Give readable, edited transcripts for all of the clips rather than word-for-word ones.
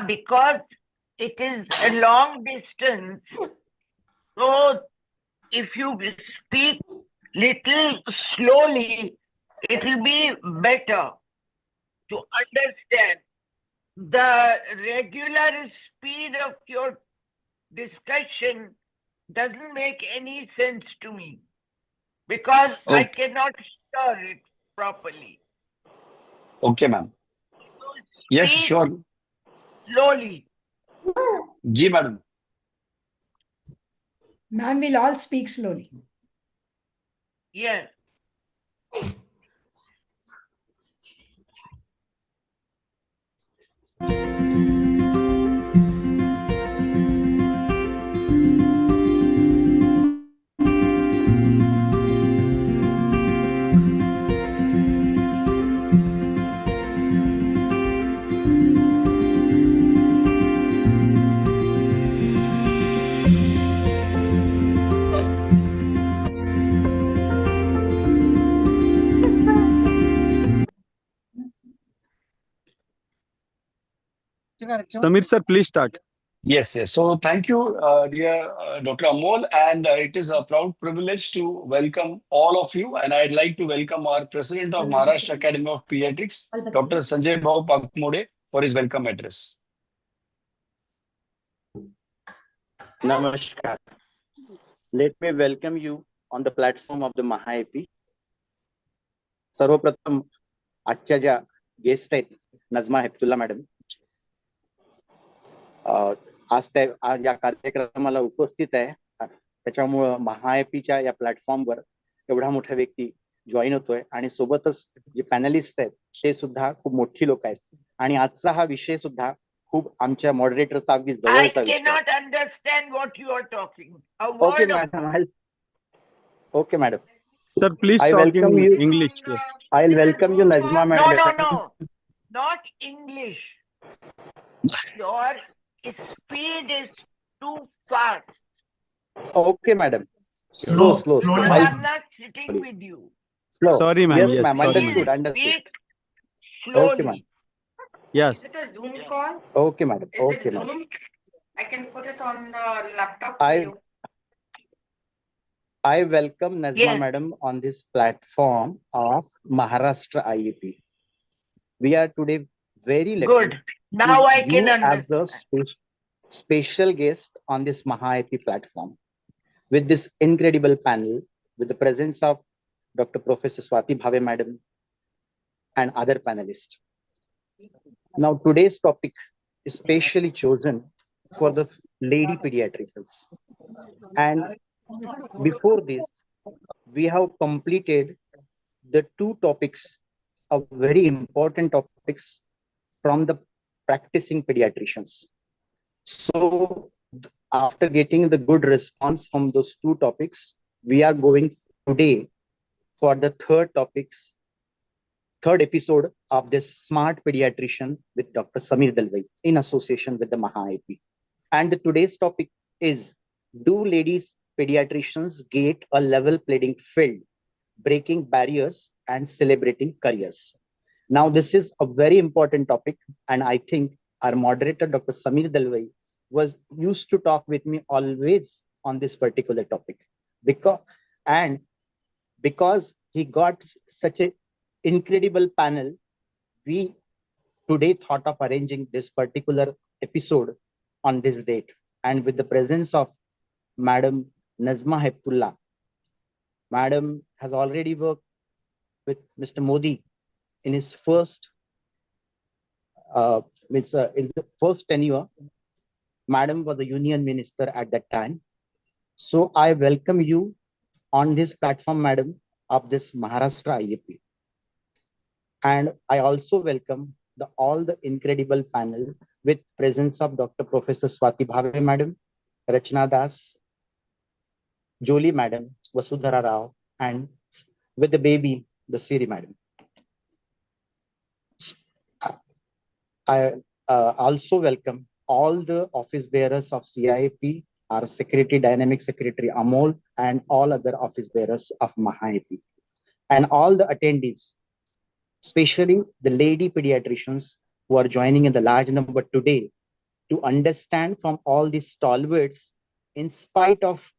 Because it is a long distance, so if you speak little slowly, it will be better to understand. The regular speed of your discussion doesn't make any sense to me because I Okay, cannot hear it properly. okay, ma'am. So Yes, speak sure. slowly. Ji, madam. Ma'am, we'll all speak slowly. Yes. Samir sir, please start. Yes, yes. So thank you, dear Dr. Amol. And it is a proud privilege to welcome all of you. And I'd like to welcome our President of Maharashtra Academy of Pediatrics, Dr. Sanjay Bhau Pakmode, for his welcome address. Namaskar. Let me welcome you on the platform of the MAHAIP. सर्वप्रथम आजच्या ज्या guest आहेत Najma Heptulla madam, आज या कार्यक्रमाला उपस्थित आहे. त्याच्यामुळं महाआयपीच्या या प्लॅटफॉर्मवर एवढा मोठा व्यक्ती जॉईन होतोय आणि सोबतच जे पॅनलिस्ट आहेत ते सुद्धा खूप मोठी लोक आहेत. आणि आजचा हा विषय सुद्धा खूप आमच्या मॉडरेटरचा अगदी I जवळचा विषय. cannot understand what you are talking. A okay word of madam, okay madam. Sir, please I talk in welcome you. English. Yes. I'll welcome you, Najma no, madam. no, not English. Your speed is too fast. Okay, madam. Slow. Because I'm not sitting with you. Slow. Sorry, ma'am. Yes, Yes, ma'am. sorry, Understood. ma'am. Understood. Speak Okay, ma'am. slowly. Yes. Is it a Zoom call? Okay, madam. Is Okay, it madam. Zoom? I can put it on the laptop for I you. I welcome Najma Yes. madam on this platform of Maharashtra IEP. We are today very lucky. Good. Now I can you as a understand. special guest on this MAHAIP platform with this incredible panel with the presence of Dr. Professor Swati Bhave madam and other panelists. Now today's topic is specially chosen for the lady pediatricians. And before this, we have completed the two topics of very important topics from the practicing pediatricians. So after getting the good response from those two topics, we are going today for the third episode of this Smart Pediatrician with Dr. Samir Dalwai in association with the MAHAIP. And today's topic is, do ladies pediatricians get a level playing field, breaking barriers and celebrating careers? Now, this is a very important topic, and I think our moderator, Dr. Samir Dalwai, was used to talk with me always on this particular topic. Because he got such an incredible panel, we today thought of arranging this particular episode on this date. And with the presence of Madam Nazma Heptullah. Madam has already worked with Mr. Modi in his first in the first tenure. Madam was a union minister at that time. So I welcome you on this platform, Madam, of this Maharashtra IEP. And I also welcome all the incredible panel with presence of Dr. Professor Swati Bhave, Madam, Rachna Das, Jolie, Madam, Vasudhara Rao, and with the baby, the Siri, Madam. I also welcome all the office bearers of CIP, our Secretary, Dynamic Secretary Amol, and all other office bearers of MAHAIP, and all the attendees, especially the lady pediatricians who are joining in the large number today to understand from all these stalwarts, in spite of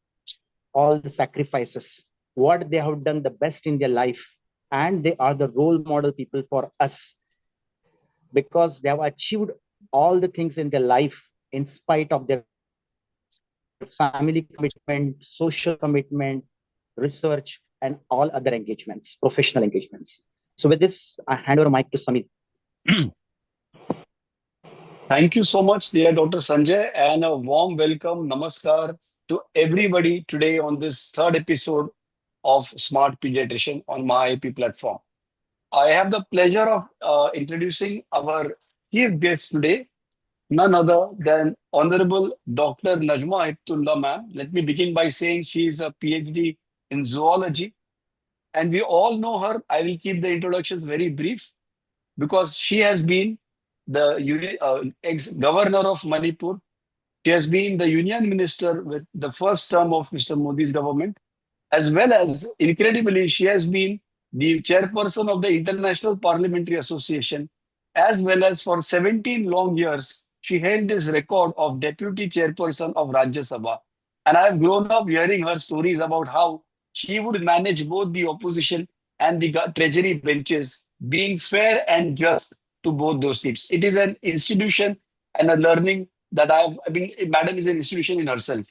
all the sacrifices, what they have done the best in their life. And they are the role model people for us because they have achieved all the things in their life in spite of their family commitment, social commitment, research, and all other engagements, professional engagements. So with this, I hand over mic to Samit. Thank you so much, dear Dr. Sanjay, and a warm welcome, namaskar, to everybody today on this third episode of Smart Pediatrician on MAHAIP platform. I have the pleasure of introducing our chief guest today, none other than Honorable Dr. Najma Heptullah ma'am. Let me begin by saying she is a PhD in zoology, and we all know her. I will keep the introductions very brief because she has been the ex-governor of Manipur. She has been the union minister with the first term of Mr. Modi's government, as well as, incredibly, she has been the chairperson of the International Parliamentary Association, as well as for 17 long years, she held this record of deputy chairperson of Rajya Sabha. And I have grown up hearing her stories about how she would manage both the opposition and the treasury benches, being fair and just to both those seats. It is an institution and a learning that I mean, Madam is an institution in herself.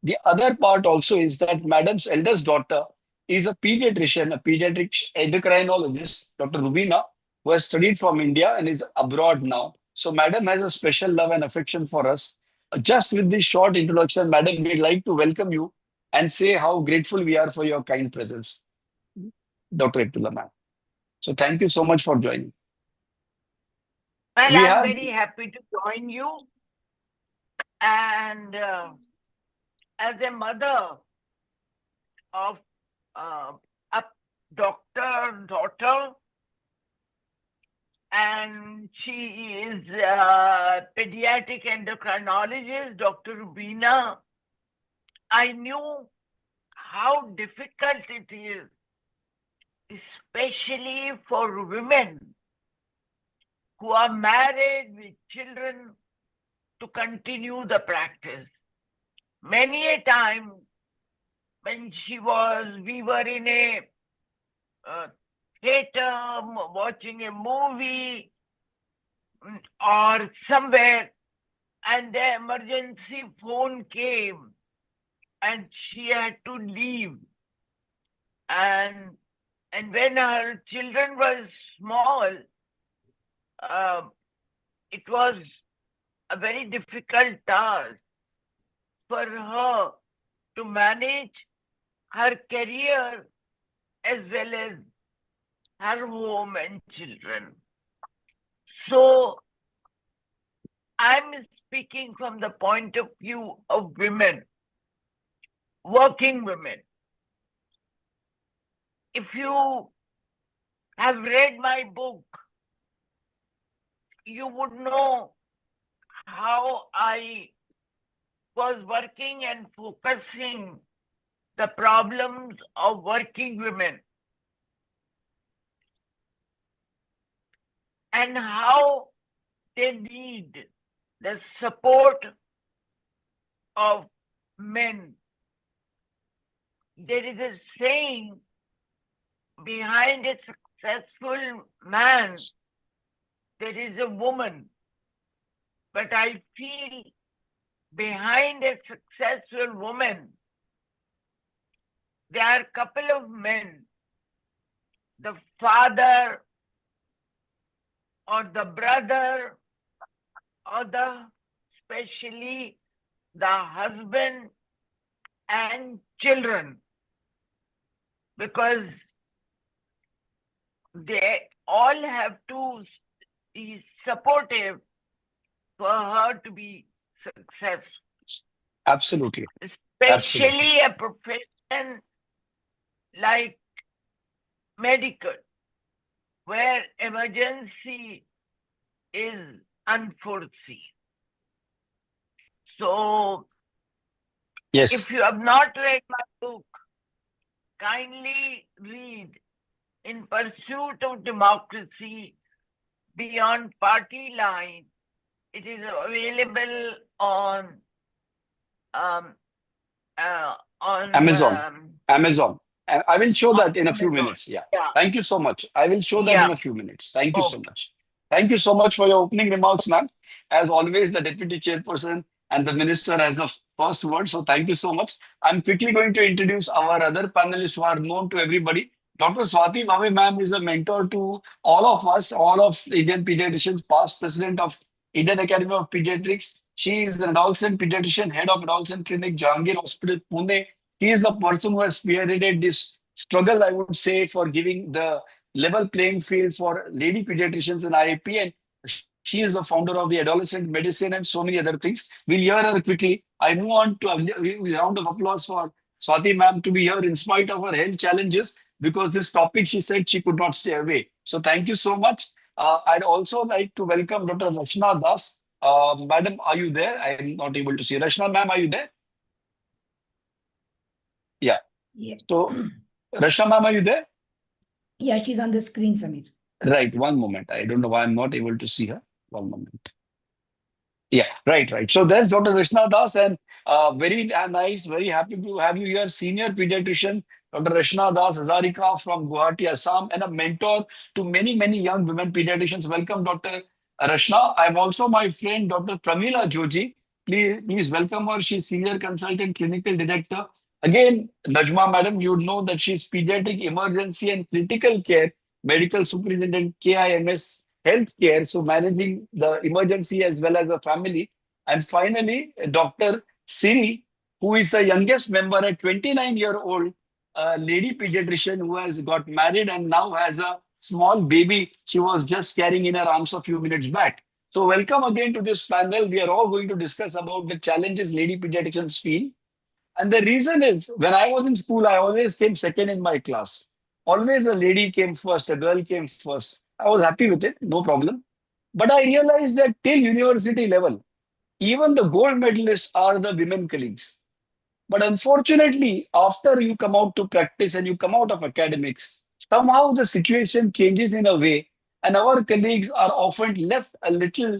The other part also is that Madam's eldest daughter is a pediatrician, a pediatric endocrinologist, Dr. Rubina, who has studied from India and is abroad now. So Madam has a special love and affection for us. Just with this short introduction, Madam, we'd like to welcome you and say how grateful we are for your kind presence, Dr. Heptullah ma'am. So thank you so much for joining. Well, We I'm have- very happy to join you. And as a mother of a daughter, and she is a pediatric endocrinologist, Dr. Rubina, I knew how difficult it is, especially for women who are married with children, to continue the practice. Many a time when we were in a theater watching a movie or somewhere, and the emergency phone came and she had to leave. And when her children were small, it was a very difficult task for her to manage her career as well as her home and children. So I'm speaking from the point of view of women, working women. If you have read my book, you would know how I was working and focusing the problems of working women and how they need the support of men. There is a saying, behind a successful man, there is a woman. But I feel behind a successful woman, there are a couple of men, the father or the brother or especially the husband and children, because they all have to be supportive for her to be successful. Absolutely. Especially a profession like medical, where emergency is unforeseen. So, Yes. if you have not read my book, kindly read In Pursuit of Democracy beyond party line. It is available on um, Amazon. Amazon. I will show that in a few Amazon. minutes. Yeah. Yeah. Thank you so much. I will show that Yeah. in a few minutes. Thank you so Okay. much. Thank you so much for your opening remarks, ma'am. As always, the deputy chairperson and the minister has the first word. So thank you so much. I'm quickly going to introduce our other panelists who are known to everybody. Dr. Swati Bhave, ma'am, is a mentor to all of us, all of Indian pediatricians, past president of Indian Academy of Pediatrics. She is an adolescent pediatrician, head of adolescent clinic, Jahangir Hospital, Pune. He is the person who has spearheaded this struggle, I would say, for giving the level playing field for lady pediatricians in IIP. And she is the founder of the adolescent medicine and so many other things. We'll hear her quickly. I move on to a round of applause for Swati ma'am to be here in spite of her health challenges, because this topic, she said she could not stay away. So thank you so much. I'd also like to welcome Dr. Rachna Das. Madam, are you there? I am not able to see. Rachna ma'am, are you there? Yeah. Yeah. So, Rachna ma'am, are you there? Yeah, she's on the screen, Samir. Right. One moment. I don't know why I'm not able to see her. One moment. Yeah, right. So there's Dr. Rachna Das, and very nice, very happy to have you here, senior pediatrician, Dr. Rachna Das Hazarika from Guwahati, Assam, and a mentor to many young women pediatricians. Welcome, Dr. Rachna. I'm also my friend, Dr. Pramila Joji. Please welcome her. She's senior consultant, clinical director. Again, Najma madam, you would know that she's pediatric emergency and critical care medical superintendent, KIMS healthcare, so managing the emergency as well as the family. And finally, Dr. Siri, who is the youngest member, a 29-year-old lady pediatrician who has got married and now has a small baby she was just carrying in her arms a few minutes back. So welcome again to this panel. We are all going to discuss about the challenges lady pediatricians feel. And the reason is, when I was in school, I always came second in my class. Always a lady came first, a girl came first. I was happy with it, no problem. But I realized that till university level, even the gold medalists are the women colleagues. But unfortunately, after you come out to practice and you come out of academics, somehow the situation changes in a way, and our colleagues are often left a little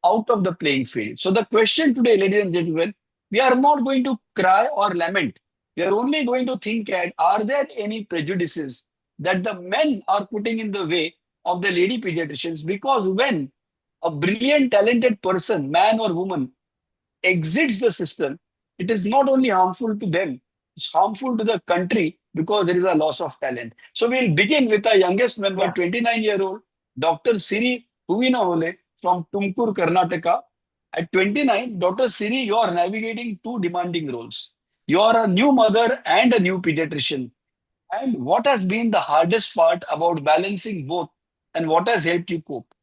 out of the playing field. So the question today, ladies and gentlemen, we are not going to cry or lament. We are only going to think at, are there any prejudices that the men are putting in the way of the lady pediatricians? Because when a brilliant, talented person, man or woman, exits the system, it is not only harmful to them, it's harmful to the country because there is a loss of talent. So we'll begin with our youngest member, 29-year-old Dr. Siri Huvinahole from Tumkur, Karnataka. At 29, Dr. Siri, you are navigating two demanding roles. You are a new mother and a new pediatrician. And what has been the hardest part about balancing both, and what has helped you cope?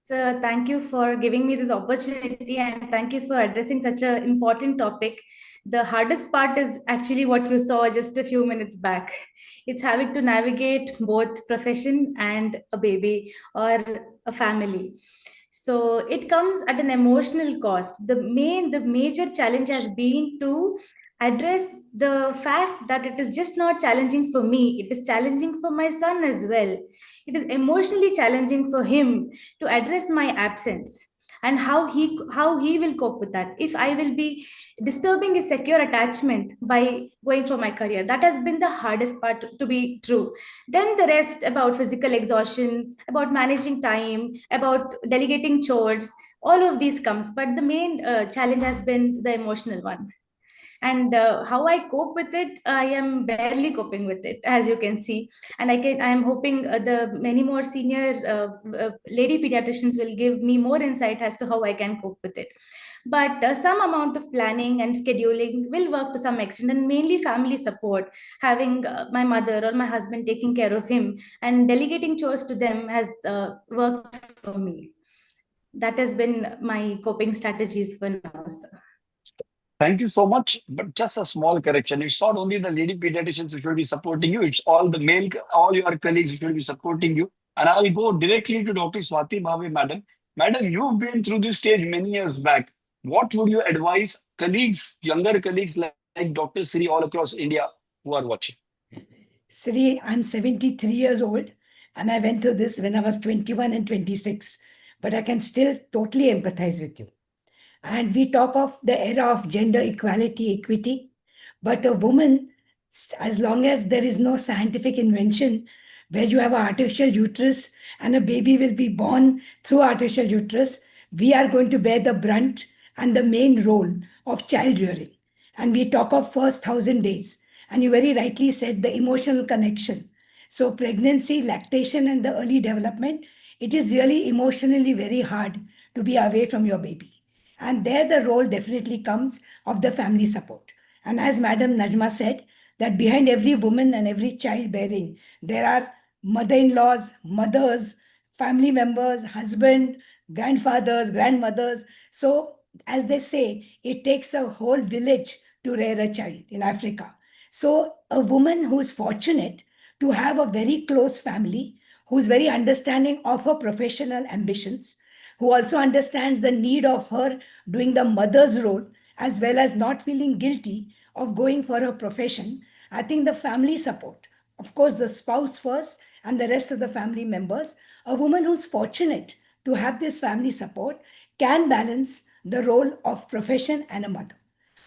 So thank you for giving me this opportunity, and thank you for addressing such an important topic. The hardest part is actually what you saw just a few minutes back. It's having to navigate both profession and a baby or a family. So it comes at an emotional cost. The major challenge has been to address the fact that it is just not challenging for me, it is challenging for my son as well. It is emotionally challenging for him to address my absence, and how he will cope with that if I will be disturbing his secure attachment by going for my career. That has been the hardest part to be true. Then the rest about physical exhaustion, about managing time, about delegating chores, all of these comes, but the main challenge has been the emotional one. And how I cope with it, I am barely coping with it, as you can see. And I am hoping the many more senior lady pediatricians will give me more insight as to how I can cope with it. But some amount of planning and scheduling will work to some extent, and mainly family support, having my mother or my husband taking care of him and delegating chores to them has worked for me. That has been my coping strategies for now, sir. Thank you so much. But just a small correction. It's not only the lady pediatricians who should be supporting you, it's all the male, all your colleagues who should be supporting you. And I'll go directly to Dr. Swati Bhave, madam. Madam, you've been through this stage many years back. What would you advise colleagues, younger colleagues like Dr. Sri all across India who are watching? Sri, I'm 73 years old, And I went through this when I was 21 and 26, but I can still totally empathize with you. And we talk of the era of gender equality, equity, but a woman, as long as there is no scientific invention where you have an artificial uterus and a baby will be born through artificial uterus, we are going to bear the brunt and the main role of child rearing. And we talk of first 1,000 days. And you very rightly said the emotional connection. So pregnancy, lactation, and the early development, it is really emotionally very hard to be away from your baby. And there the role definitely comes of the family support. And as Madam Najma said, that behind every woman and every child bearing, there are mother-in-laws, mothers, family members, husband, grandfathers, grandmothers. So as they say, it takes a whole village to rear a child in Africa. So a woman who's fortunate to have a very close family, who's very understanding of her professional ambitions, who also understands the need of her doing the mother's role as well as not feeling guilty of going for her profession. I think the family support, of course, the spouse first and the rest of the family members, a woman who's fortunate to have this family support can balance the role of profession and a mother.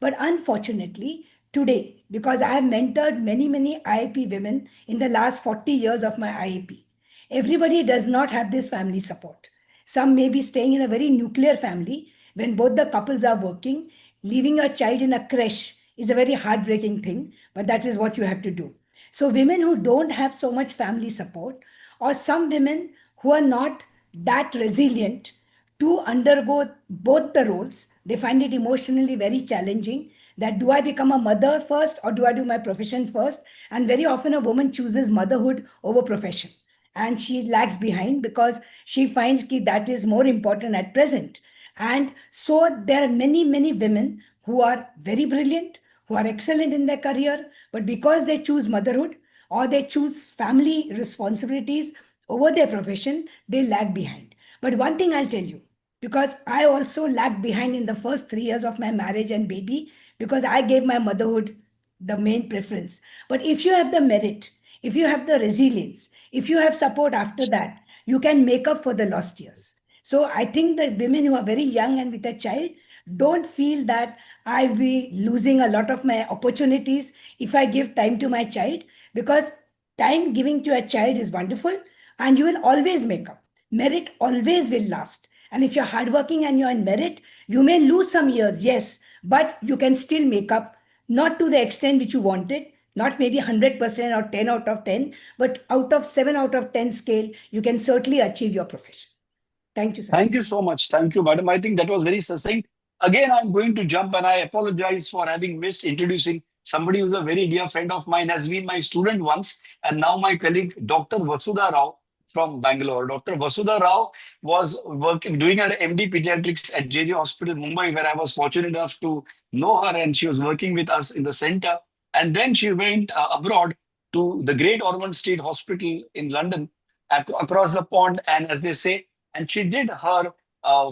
But unfortunately, today, because I have mentored many, many IAP women in the last 40 years of my IAP, everybody does not have this family support. Some may be staying in a very nuclear family when both the couples are working. Leaving a child in a creche is a very heartbreaking thing, but that is what you have to do. So, women who don't have so much family support, or some women who are not that resilient to undergo both the roles, they find it emotionally very challenging. That do I become a mother first or do I do my profession first? And very often a woman chooses motherhood over profession and she lags behind because she finds that is more important at present. And so there are many, many women who are very brilliant, who are excellent in their career, but because they choose motherhood or they choose family responsibilities over their profession, they lag behind. But one thing I'll tell you, because I also lagged behind in the first 3 years of my marriage and baby, because I gave my motherhood the main preference. But if you have the merit, if you have the resilience, if you have support after that, you can make up for the lost years. So I think that women who are very young and with a child don't feel that I'll be losing a lot of my opportunities if I give time to my child, because time giving to a child is wonderful and you will always make up. Merit always will last. And if you're hardworking and you're in merit, you may lose some years, yes, but you can still make up, not to the extent which you wanted, not maybe 100% or 10 out of 10, but out of 7 out of 10 scale, you can certainly achieve your profession. Thank you, sir. Thank you so much. Thank you, madam. I think that was very succinct. Again, I'm going to jump and I apologize for having missed introducing somebody who's a very dear friend of mine, has been my student once, and now my colleague, Dr. Vasudha Rao from Bangalore. Dr. Vasudha Rao was doing her MD Pediatrics at JJ Hospital, Mumbai, where I was fortunate enough to know her, and she was working with us in the center. And then she went abroad to the Great Ormond Street Hospital in London, across the pond, and as they say, and she did her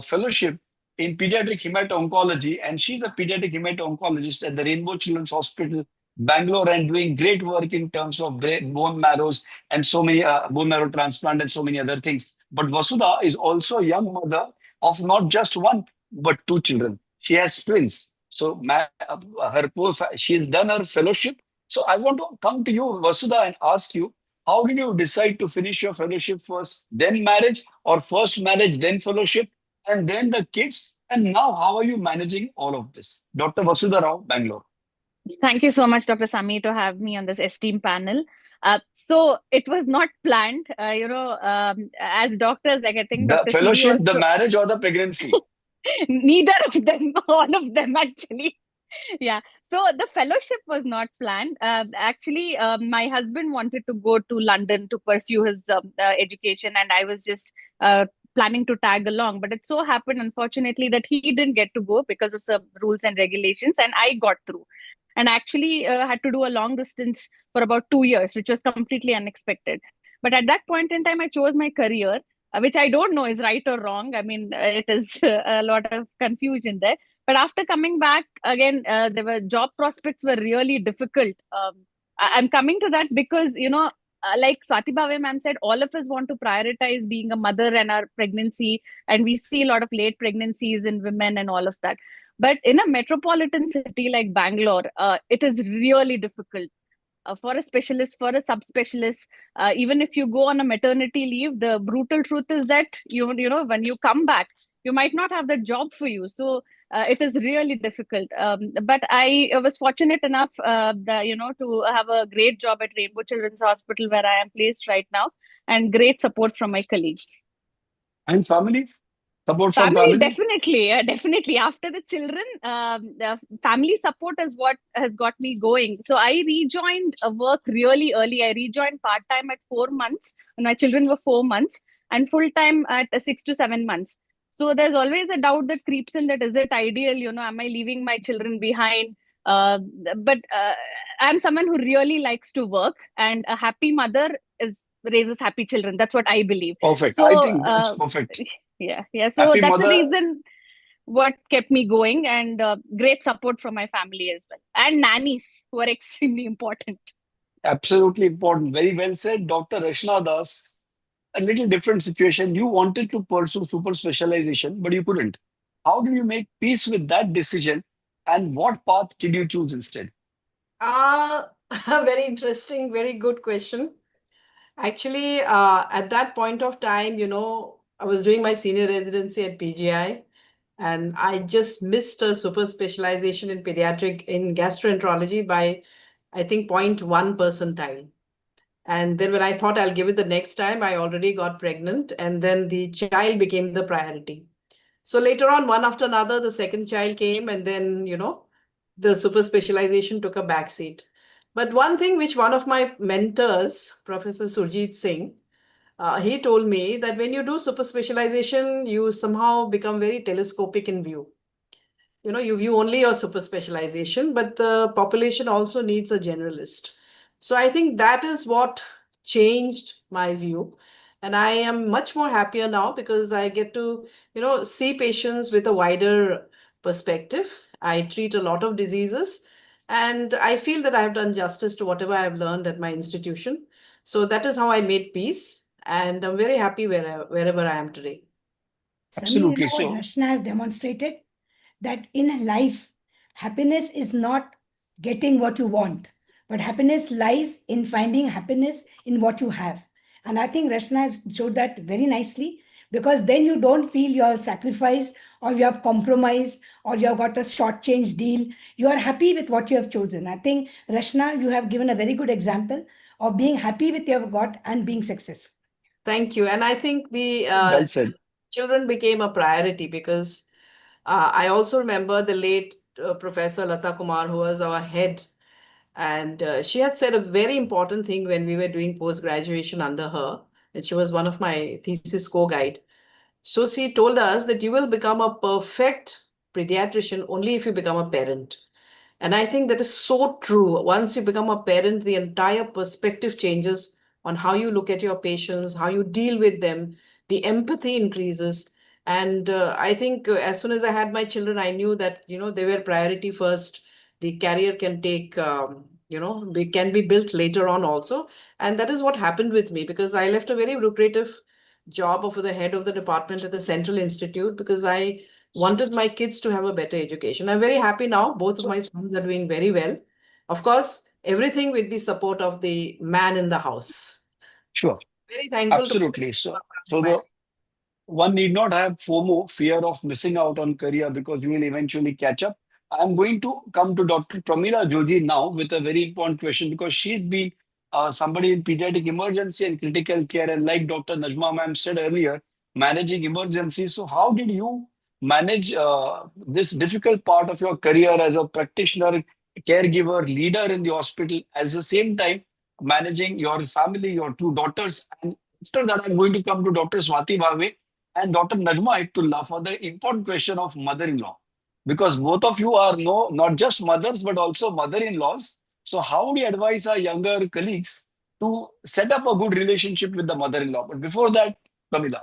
fellowship in pediatric hemato-oncology, and she's a pediatric hemato-oncologist at the Rainbow Children's Hospital, Bangalore, and doing great work in terms of bone marrows and so many bone marrow transplant and so many other things. But Vasudha is also a young mother of not just one, but two children. She has twins. So she's done her fellowship. So I want to come to you, Vasudha, and ask you, how did you decide to finish your fellowship first, then marriage, or first marriage, then fellowship, and then the kids? And now, how are you managing all of this? Dr. Vasudha Rao, Bangalore. Thank you so much, Dr. Sami, to have me on this esteemed panel. So it was not planned, as doctors, like I think The Dr. fellowship, CD the also, marriage, or the pregnancy? neither of them, all of them actually. Yeah. So the fellowship was not planned. Actually, my husband wanted to go to London to pursue his education, and I was just planning to tag along. But it so happened, unfortunately, that he didn't get to go because of some rules and regulations, and I got through. And actually had to do a long distance for about 2 years, which was completely unexpected. But at that point in time, I chose my career, which I don't know is right or wrong. I mean, it is a lot of confusion there. But after coming back again, there were job prospects were really difficult. I'm coming to that because, like Swati Bhave ma'am said, all of us want to prioritize being a mother and our pregnancy, and we see a lot of late pregnancies in women and all of that. But in a metropolitan city like Bangalore, it is really difficult for a specialist, for a subspecialist. Even if you go on a maternity leave, the brutal truth is that you know when you come back, you might not have the job for you. So it is really difficult. But I was fortunate enough, to have a great job at Rainbow Children's Hospital, where I am placed right now, and great support from my colleagues. And family? Support from Family, family? definitely. After the children, the family support is what has got me going. So I rejoined work really early. I rejoined part-time at 4 months when my children were 4 months, and full-time at 6 to 7 months. So there's always a doubt that creeps in, that is it ideal? Am I leaving my children behind? Uh, but I'm someone who really likes to work, and a happy mother raises happy children. That's what I believe. Perfect. I So think that's perfect. yeah. So Happy that's the mother. reason what kept me going, and great support from my family as well, and nannies who are extremely important. Absolutely important. Very well said, Dr. Rashna Das. A little different situation. You wanted to pursue super specialization, but you couldn't. How did you make peace with that decision? And what path did you choose instead? Very interesting, very good question. Actually, at that point of time, I was doing my senior residency at PGI, and I just missed a super specialization in pediatric in gastroenterology by, I think, 0.1 percentile. And then when I thought I'll give it the next time, I already got pregnant, and then the child became the priority. So later on, one after another, the second child came, and then, the super specialization took a backseat. But one thing which one of my mentors, Professor Surjit Singh, he told me that when you do super specialization, you somehow become very telescopic in view. You view only your super specialization, but the population also needs a generalist. So I think that is what changed my view. And I am much more happier now because I get to, see patients with a wider perspective. I treat a lot of diseases, and I feel that I have done justice to whatever I have learned at my institution. So that is how I made peace. And I'm very happy wherever I am today. Absolutely. Samir, Rashna has demonstrated that in life, happiness is not getting what you want, but happiness lies in finding happiness in what you have. And I think Rashna has showed that very nicely, because then you don't feel you are sacrificed or you have compromised or you have got a short-change deal. You are happy with what you have chosen. I think, Rashna, you have given a very good example of being happy with what you have got and being successful. Thank you. And I think the well said. children became a priority because I also remember the late Professor Lata Kumar, who was our head. And she had said a very important thing when we were doing post-graduation under her. And she was one of my thesis co-guide. So she told us that you will become a perfect pediatrician only if you become a parent. And I think that is so true. Once you become a parent, the entire perspective changes on how you look at your patients, how you deal with them, the empathy increases. And I think as soon as I had my children, I knew that, they were priority first. The career can take, can be built later on also. And that is what happened with me, because I left a very lucrative job of the head of the department at the Central Institute because I wanted my kids to have a better education. I'm very happy now. Both of my sons are doing very well. Of course, everything with the support of the man in the house. Sure. Very thankful. Absolutely. So one need not have FOMO, fear of missing out on career, because you will eventually catch up. I'm going to come to Dr. Pramila Joji now with a very important question, because she's been somebody in pediatric emergency and critical care. And like Dr. Najma ma'am said earlier, managing emergencies. So how did you manage this difficult part of your career as a practitioner, caregiver, leader in the hospital, at the same time managing your family, your two daughters? And after that, I'm going to come to Dr. Swati Bhave and Dr. Najma Aiptullah for the important question of mother-in-law, because both of you are not just mothers but also mother-in-laws. So how do you advise our younger colleagues to set up a good relationship with the mother-in-law? But before that, Pramila.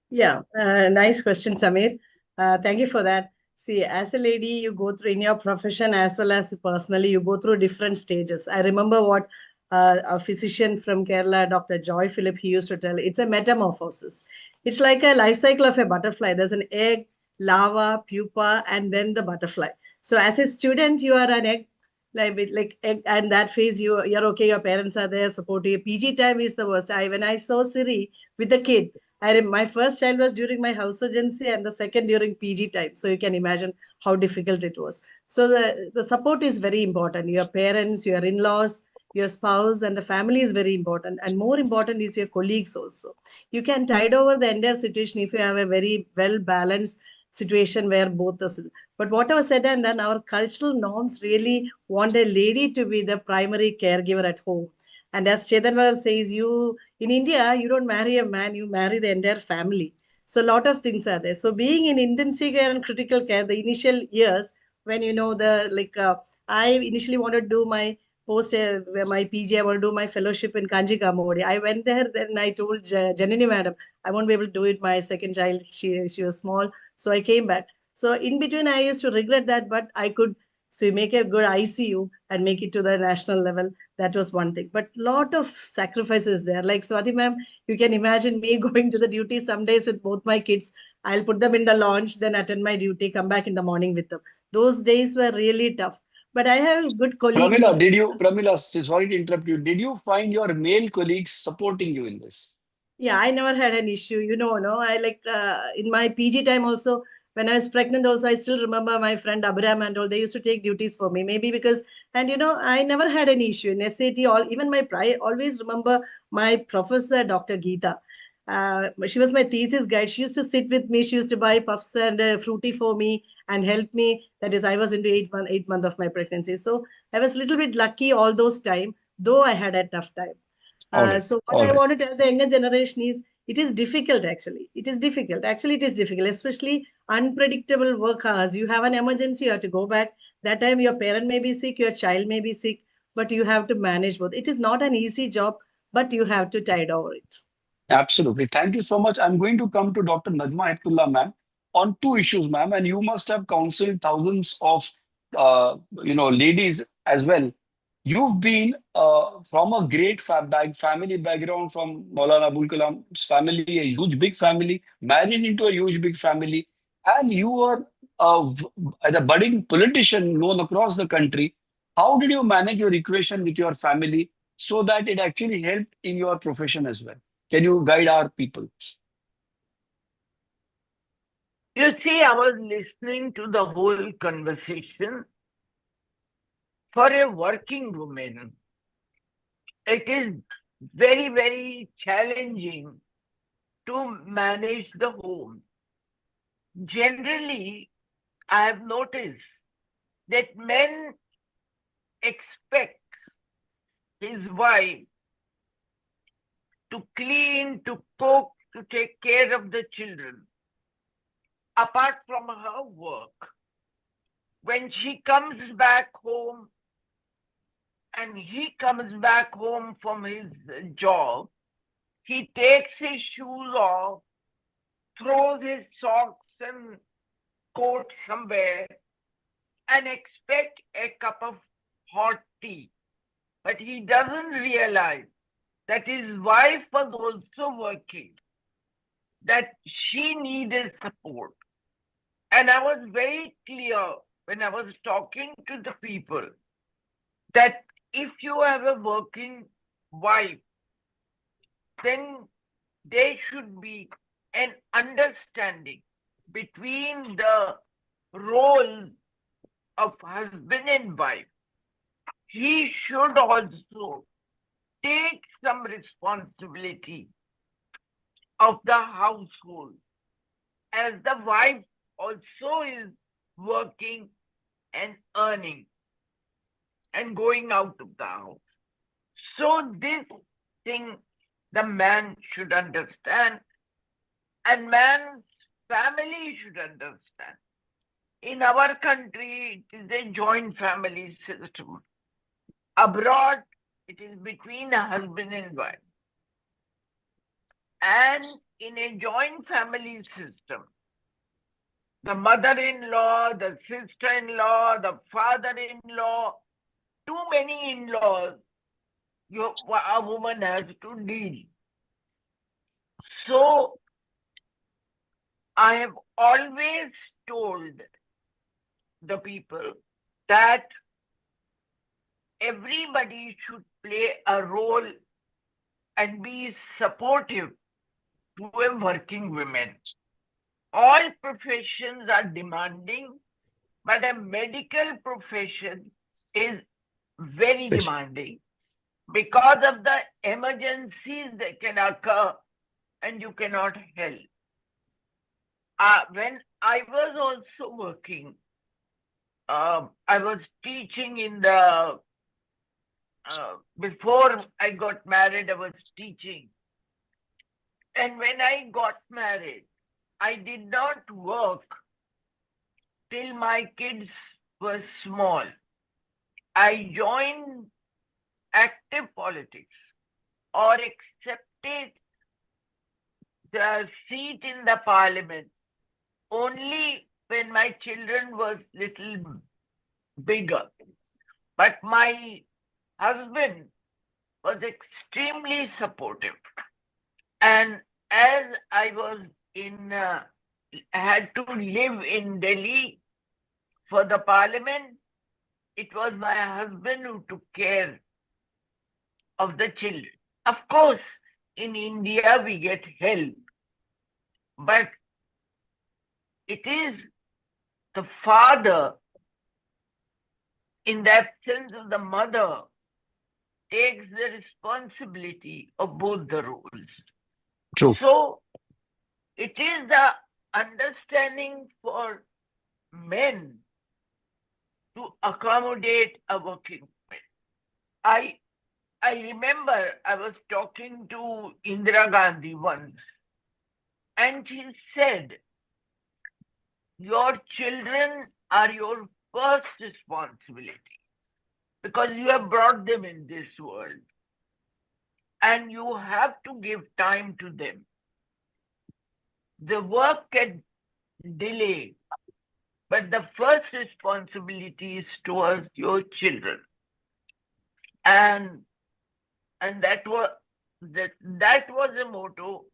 Yeah, nice question, Samir. Thank you for that. See, as a lady, you go through in your profession as well as personally, you go through different stages. I remember what a physician from Kerala, Dr. Joy Philip, he used to tell, it's a metamorphosis. It's like a life cycle of a butterfly. There's an egg, larva, pupa, and then the butterfly. So as a student, you are an egg, like egg, and that phase you're okay. Your parents are there, supporting you. PG time is the worst. When I saw Siri with the kid, my first child was during my house urgency and the second during PG time. So you can imagine how difficult it was. So the support is very important. Your parents, your in-laws, your spouse, and the family is very important. And more important is your colleagues also. You can tide over the entire situation if you have a very well-balanced situation where both of us. But whatever said and done, our cultural norms really want a lady to be the primary caregiver at home. And as Chetanwar says, in India, you don't marry a man, you marry the entire family. So a lot of things are there. So being in intensive care and critical care, the initial years when I initially wanted to do my my PG, I want to do my fellowship in Kanji Kamodi. I went there, then I told Janini madam, I won't be able to do it. My second child, she was small, so I came back. So in between, I used to regret that, but I could make a good ICU and make it to the national level. That was one thing. But lot of sacrifices there. Like Swati ma'am, you can imagine me going to the duty some days with both my kids. I'll put them in the launch, then attend my duty, come back in the morning with them. Those days were really tough. But I have a good colleague. Pramila, sorry to interrupt you. Did you find your male colleagues supporting you in this? Yeah, I never had an issue. No, I in my PG time also, when I was pregnant also, I still remember my friend Abraham and all, they used to take duties for me. Maybe because, and I never had any issue in SAT. Even I always remember my professor, Dr. Geeta. She was my thesis guide. She used to sit with me. She used to buy puffs and fruity for me and help me. That is, I was into 8 months of my pregnancy. So I was a little bit lucky all those time, though I had a tough time. So what I want to tell the younger generation is, it is difficult actually. It is difficult. Actually, it is difficult, especially unpredictable work hours. You have an emergency, you have to go back. That time your parent may be sick, your child may be sick, but you have to manage both. It is not an easy job, but you have to tide over it. Absolutely. Thank you so much. I'm going to come to Dr. Najma Heptullah, ma'am, on two issues, ma'am, and you must have counseled thousands of ladies as well. You've been from a great family background from Maulana Abul Kalam's family, a huge big family, married into a huge big family, and you are a budding politician known across the country. How did you manage your equation with your family so that it actually helped in your profession as well? Can you guide our people? You see, I was listening to the whole conversation. For a working woman, it is very, very challenging to manage the home. Generally, I have noticed that men expect his wife to clean, to cook, to take care of the children. Apart from her work, when she comes back home and he comes back home from his job, he takes his shoes off, throws his socks and coat somewhere and expect a cup of hot tea. But he doesn't realize that his wife was also working, that she needed support. And I was very clear when I was talking to the people that if you have a working wife, then there should be an understanding between the roles of husband and wife. He should also take some responsibility of the household, as the wife also is working and earning and going out of the house. So this thing the man should understand, and man's family should understand. In our country, it is a joint family system. Abroad, it is between a husband and wife. And in a joint family system, the mother-in-law, the sister-in-law, the father-in-law, too many in-laws a woman has to deal. So I have always told the people that everybody should play a role and be supportive to a working women. All professions are demanding, but a medical profession is very demanding because of the emergencies that can occur and you cannot help. When I was also working, I was teaching in the, before I got married, I was teaching. And when I got married, I did not work till my kids were small. I joined active politics or accepted the seat in the parliament only when my children was little bigger. But my husband was extremely supportive. And as I was had to live in Delhi for the parliament, it was my husband who took care of the children. Of course, in India we get help, but it is the father, in the absence of the mother, takes the responsibility of both the roles. True. So it is the understanding for men to accommodate a working woman. I remember I was talking to Indira Gandhi once, and she said, your children are your first responsibility because you have brought them in this world and you have to give time to them. The work can delay, but the first responsibility is towards your children. And that was a motto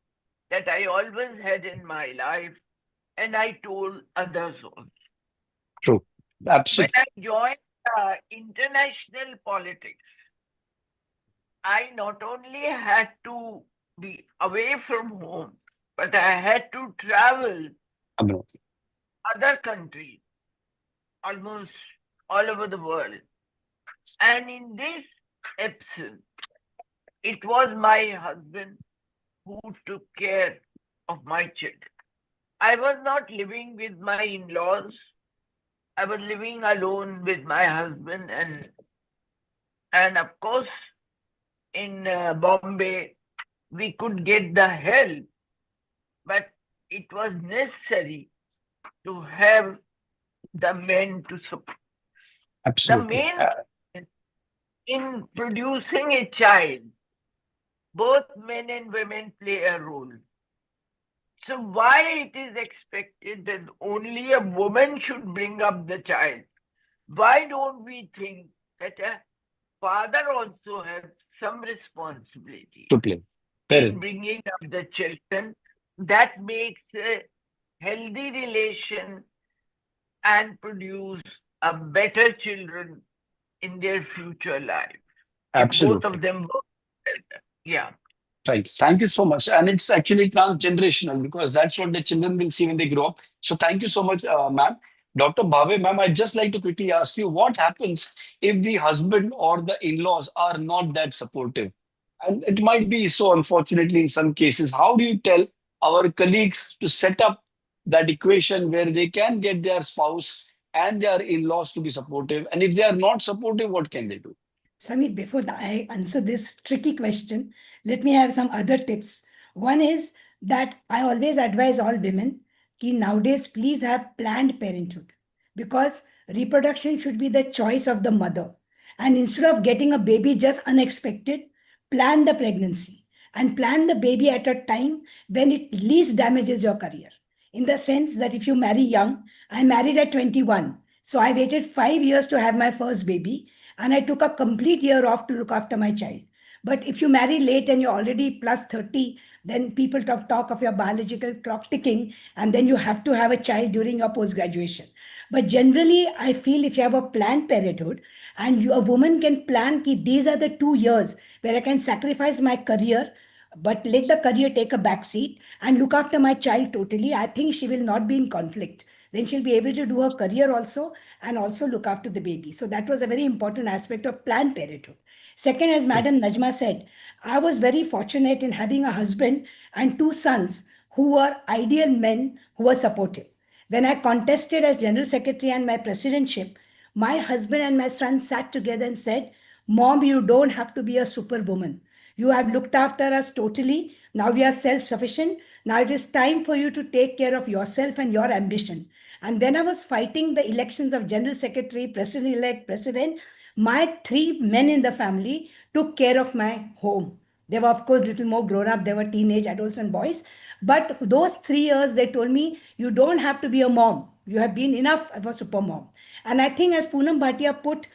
that I always had in my life, and I told others also. True. Absolutely. When I joined international politics, I not only had to be away from home, but I had to travel other countries, almost all over the world. And in this absence, it was my husband who took care of my children. I was not living with my in-laws. I was living alone with my husband, and of course, in Bombay, we could get the help, but it was necessary to have the men to support. Absolutely. The main in producing a child, both men and women play a role. So why it is expected that only a woman should bring up the child? Why don't we think that a father also has some responsibility To play. in bringing up the children? That makes a healthy relation and produce a better children in their future life. Absolutely. If both of them work together. Yeah. Right. Thank you so much. And it's actually transgenerational because that's what the children will see when they grow up. So thank you so much, ma'am. Dr. Bhave, ma'am, I'd just like to quickly ask you, what happens if the husband or the in-laws are not that supportive? And it might be so, unfortunately, in some cases. How do you tell our colleagues to set up that equation where they can get their spouse and their in-laws to be supportive? And if they are not supportive, what can they do? Samit, before I answer this tricky question, let me have some other tips. One is that I always advise all women कि nowadays please have planned parenthood because reproduction should be the choice of the mother. And instead of getting a baby just unexpected, plan the pregnancy and plan the baby at a time when it least damages your career. In the sense that if you marry young, I married at 21. So I waited 5 years to have my first baby and I took a complete year off to look after my child. But if you marry late and you're already plus 30, then people talk of your biological clock ticking, and then you have to have a child during your post graduation. But generally, I feel if you have a planned parenthood and a woman can plan ki these are the 2 years where I can sacrifice my career, but let the career take a back seat and look after my child totally, I think she will not be in conflict. Then she'll be able to do her career also and also look after the baby. So that was a very important aspect of planned parenthood. Second, as Madam Najma said, I was very fortunate in having a husband and two sons who were ideal men who were supportive. When I contested as General Secretary and my presidentship, my husband and my son sat together and said, Mom, you don't have to be a superwoman. You have looked after us totally. Now we are self sufficient. Now it is time for you to take care of yourself and your ambition. And when I was fighting the elections of General Secretary, President elect, President, my three men in the family took care of my home. They were, of course, little more grown up. They were teenage adults and boys. But those 3 years, they told me, you don't have to be a mom. You have been enough of a super mom. And I think, as Poonam Bhatia put,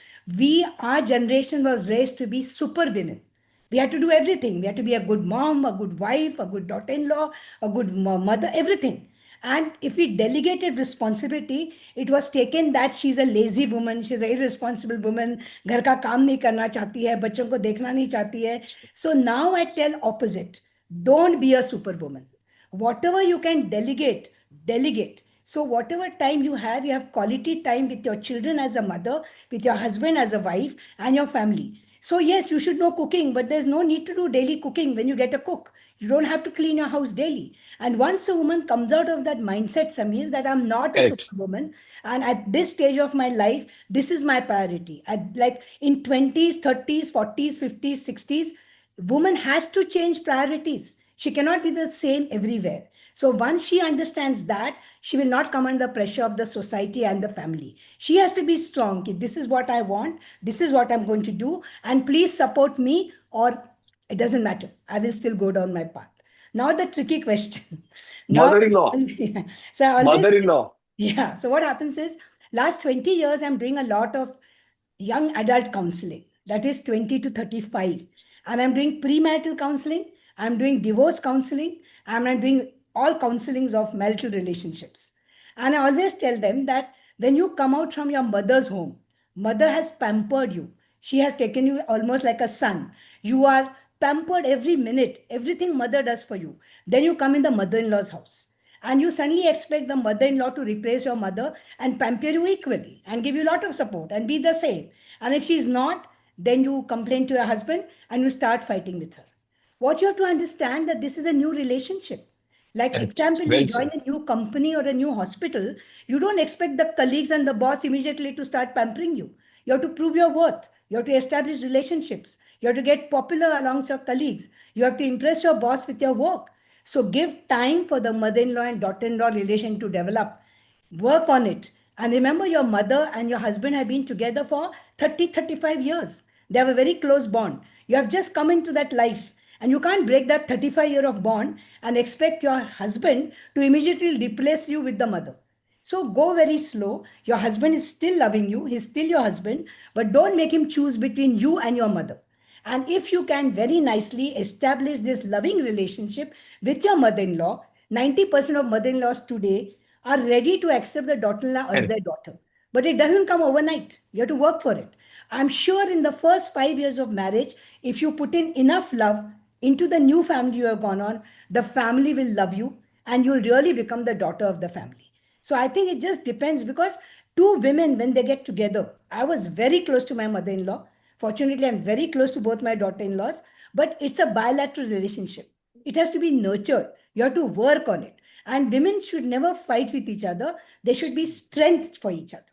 our generation was raised to be super women. We had to do everything. We had to be a good mom, a good wife, a good daughter-in-law, a good mother, everything. And if we delegated responsibility, it was taken that she's a lazy woman, she's an irresponsible woman, घर का काम नहीं करना चाहती है, बच्चों को देखना नहीं चाहती है. So now I tell opposite. Don't be a superwoman. Whatever you can delegate, delegate. So whatever time you have quality time with your children as a mother, with your husband as a wife, and your family. So yes, you should know cooking, but there's no need to do daily cooking when you get a cook. You don't have to clean your house daily. And once a woman comes out of that mindset, Samir, that I'm not a Correct. superwoman, and at this stage of my life, this is my priority. Like in 20s, 30s, 40s, 50s, 60s, woman has to change priorities. She cannot be the same everywhere. So once she understands that, she will not come under pressure of the society and the family. She has to be strong. This is what I want. This is what I'm going to do. And please support me, or it doesn't matter. I will still go down my path. Now the tricky question. Now, Mother-in-law. so I always, Mother-in-law. yeah. So what happens is, last 20 years, I'm doing a lot of young adult counseling, that is 20 to 35. And I'm doing premarital counseling, I'm doing divorce counseling, and I'm doing all counselings of marital relationships. And I always tell them that when you come out from your mother's home, mother has pampered you. She has taken you almost like a son. You are pampered every minute, everything mother does for you. Then you come in the mother-in-law's house, and you suddenly expect the mother-in-law to replace your mother and pamper you equally and give you a lot of support and be the same. And if she's not, then you complain to your husband and you start fighting with her. What you have to understand, that this is a new relationship. Like Correct. example, Well you join said. a new company or a new hospital, you don't expect the colleagues and the boss immediately to start pampering you. You have to prove your worth. You have to establish relationships. You have to get popular amongst your colleagues. You have to impress your boss with your work. So give time for the mother-in-law and daughter-in-law relation to develop. Work on it. And remember, your mother and your husband have been together for 30, 35 years. They have a very close bond. You have just come into that life. And you can't break that 35-year of bond and expect your husband to immediately replace you with the mother. So go very slow. Your husband is still loving you. He's still your husband. But don't make him choose between you and your mother. And if you can very nicely establish this loving relationship with your mother-in-law, 90% of mother-in-laws today are ready to accept the daughter-in-law as their daughter. But it doesn't come overnight. You have to work for it. I'm sure in the first 5 years of marriage, if you put in enough love into the new family you have gone on, the family will love you and you'll really become the daughter of the family. So I think it just depends, because two women, when they get together, I was very close to my mother-in-law. Fortunately, I'm very close to both my daughter-in-laws, but it's a bilateral relationship. It has to be nurtured. You have to work on it. And women should never fight with each other. They should be strength for each other.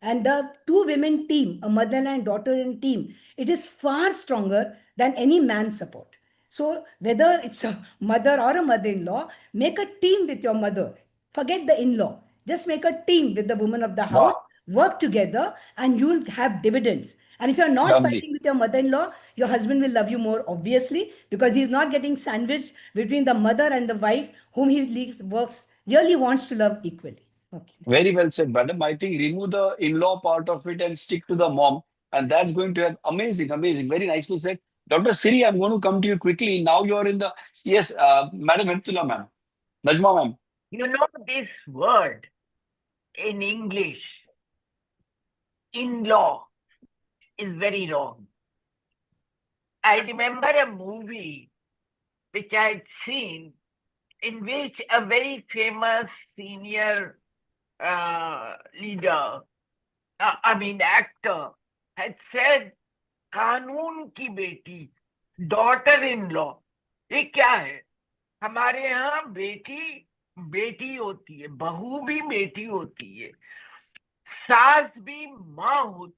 And the two women team, a mother and daughter in team, it is far stronger than any man's support. So whether it's a mother or a mother-in-law, make a team with your mother. Forget the in-law. Just make a team with the woman of the house, Wow. work together, and you'll have dividends. And if you're not Lovely. fighting with your mother-in-law, your husband will love you more, obviously, because he's not getting sandwiched between the mother and the wife, whom he really wants to love equally. Okay. Very well said, madam. I think remove the in-law part of it and stick to the mom. And that's going to have amazing, amazing, very nicely said. Dr. Siri, I'm going to come to you quickly. Now you're in the, yes, Madam Hemtullah ma'am, Najma ma'am. You know, this word in English, in-law, is very wrong. I remember a movie which I had seen in which a very famous senior leader, actor, had said, कानून की बेटी, daughter in law. ये क्या है? हमारे यहाँ बेटी बेटी होती है, बहू भी बेटी होती है, सास भी माँ होती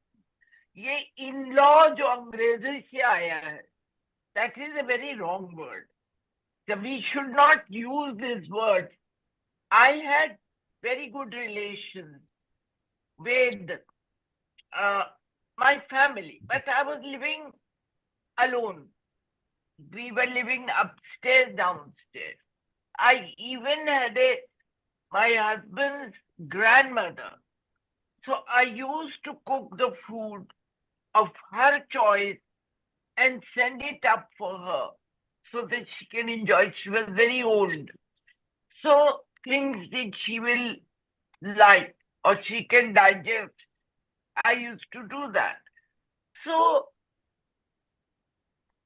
है. ये इन लॉ जो अंग्रेजी से आया है, that is a very wrong word. So we should not use this word. I had very good relations with my family, but I was living alone. We were living upstairs, downstairs. I even had my husband's grandmother. So I used to cook the food of her choice and send it up for her so that she can enjoy. She was very old. So things that she will like or she can digest, I used to do that. So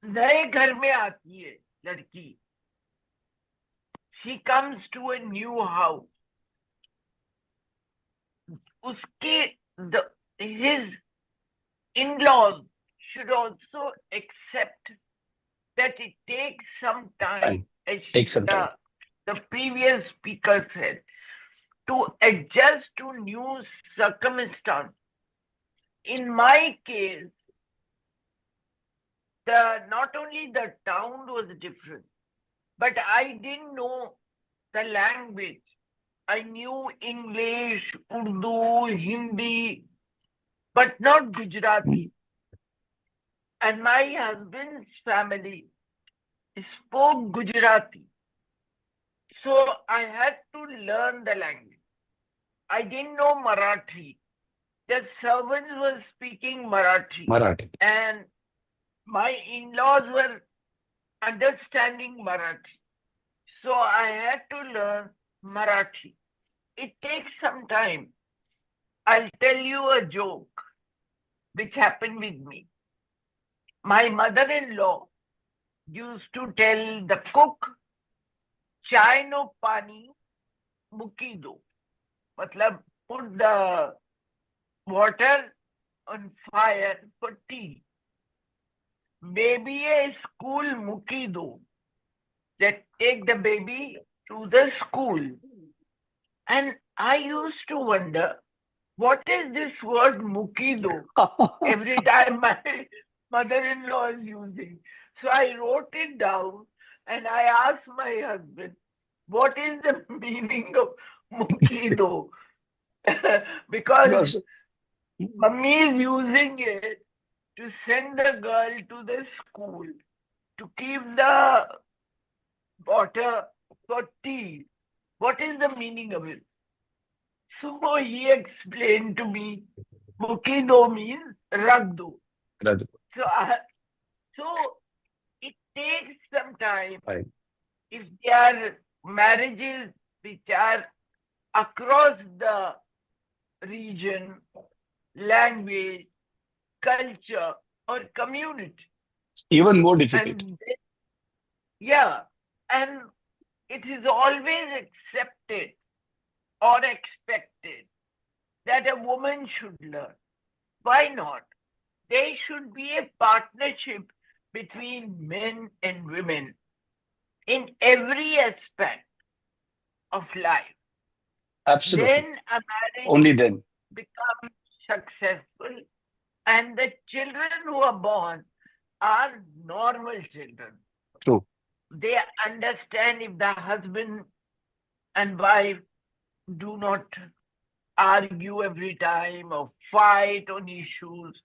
नए घर में आती है लड़की. She comes to a new house. His in-laws should also accept that it takes some time, as the previous speaker said, to adjust to new circumstances. In my case, not only the town was different, but I didn't know the language. I knew English, Urdu, Hindi, but not Gujarati. And my husband's family spoke Gujarati. So I had to learn the language. I didn't know Marathi. The servants were speaking Marathi. And my in-laws were understanding Marathi. So I had to learn Marathi. It takes some time. I'll tell you a joke which happened with me. My mother-in-law used to tell the cook, chai no pani muki do. Matlab, put the water on fire for tea. Baby a school muki do. That take the baby to the school. And I used to wonder, what is this word mukido? Every time my mother-in-law is using. So I wrote it down and I asked my husband, what is the meaning of mukido? Because mummy is using it to send the girl to the school, to keep the water for tea. What is the meaning of it? So he explained to me, Mukido means Ragdu. So it takes some time. Right. If there are marriages which are across the region, language, culture, or community. Even more difficult. And it is always accepted or expected that a woman should learn. Why not? There should be a partnership between men and women in every aspect of life. Absolutely. Then a marriage Only then becomes successful, and the children who are born are normal children. True. They understand if the husband and wife do not argue every time or fight on issues.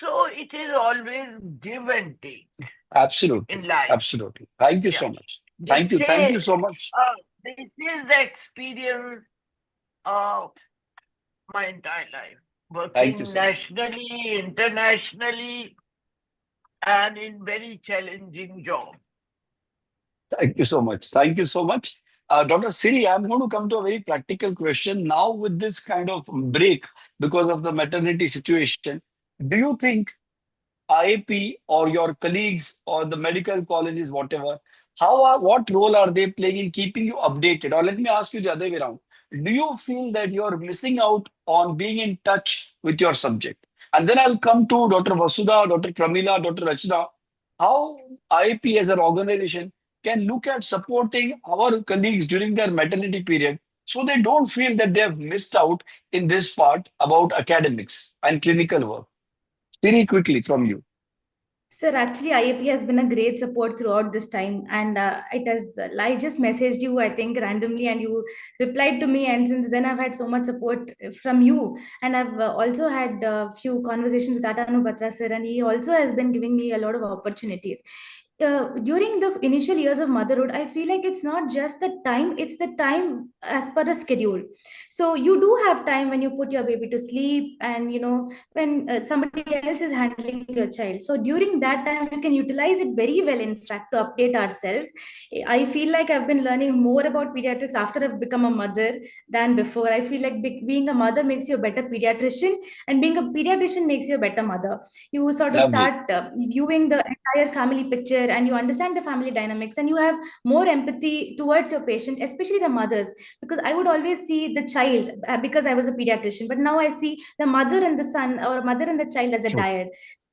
So it is always give and take. Absolutely. In life. Absolutely. Thank you so much. Thank you so much. This is the experience of my entire life. Working nationally, internationally, and in very challenging jobs. Thank you so much. Thank you so much. Dr. Siri, I'm going to come to a very practical question. Now, with this kind of break because of the maternity situation, do you think IAP or your colleagues or the medical colleges, whatever, what role are they playing in keeping you updated? Or let me ask you the other way around. Do you feel that you're missing out on being in touch with your subject? And then I'll come to Dr. Vasudha, Dr. Pramila, Dr. Rachna. How IAP as an organization can look at supporting our colleagues during their maternity period so they don't feel that they have missed out in this part about academics and clinical work. Siri, quickly from you. Sir, actually, IAP has been a great support throughout this time, and it has. I just messaged you, I think, randomly, and you replied to me. And since then, I've had so much support from you, and I've also had a few conversations with Atanu Batra sir, and he also has been giving me a lot of opportunities. During the initial years of motherhood, I feel like it's not just the time; it's the time as per a schedule. So you do have time when you put your baby to sleep, and when somebody else is handling your child. So during that time, you can utilize it very well, in fact, to update ourselves. I feel like I've been learning more about pediatrics after I've become a mother than before. I feel like being a mother makes you a better pediatrician, and being a pediatrician makes you a better mother. You sort of Lovely. start viewing the entire family picture, and you understand the family dynamics, and you have more empathy towards your patient, especially the mothers, because I would always see the child because I was a pediatrician, but now I see the mother and the son, or mother and the child, as a True. dyad.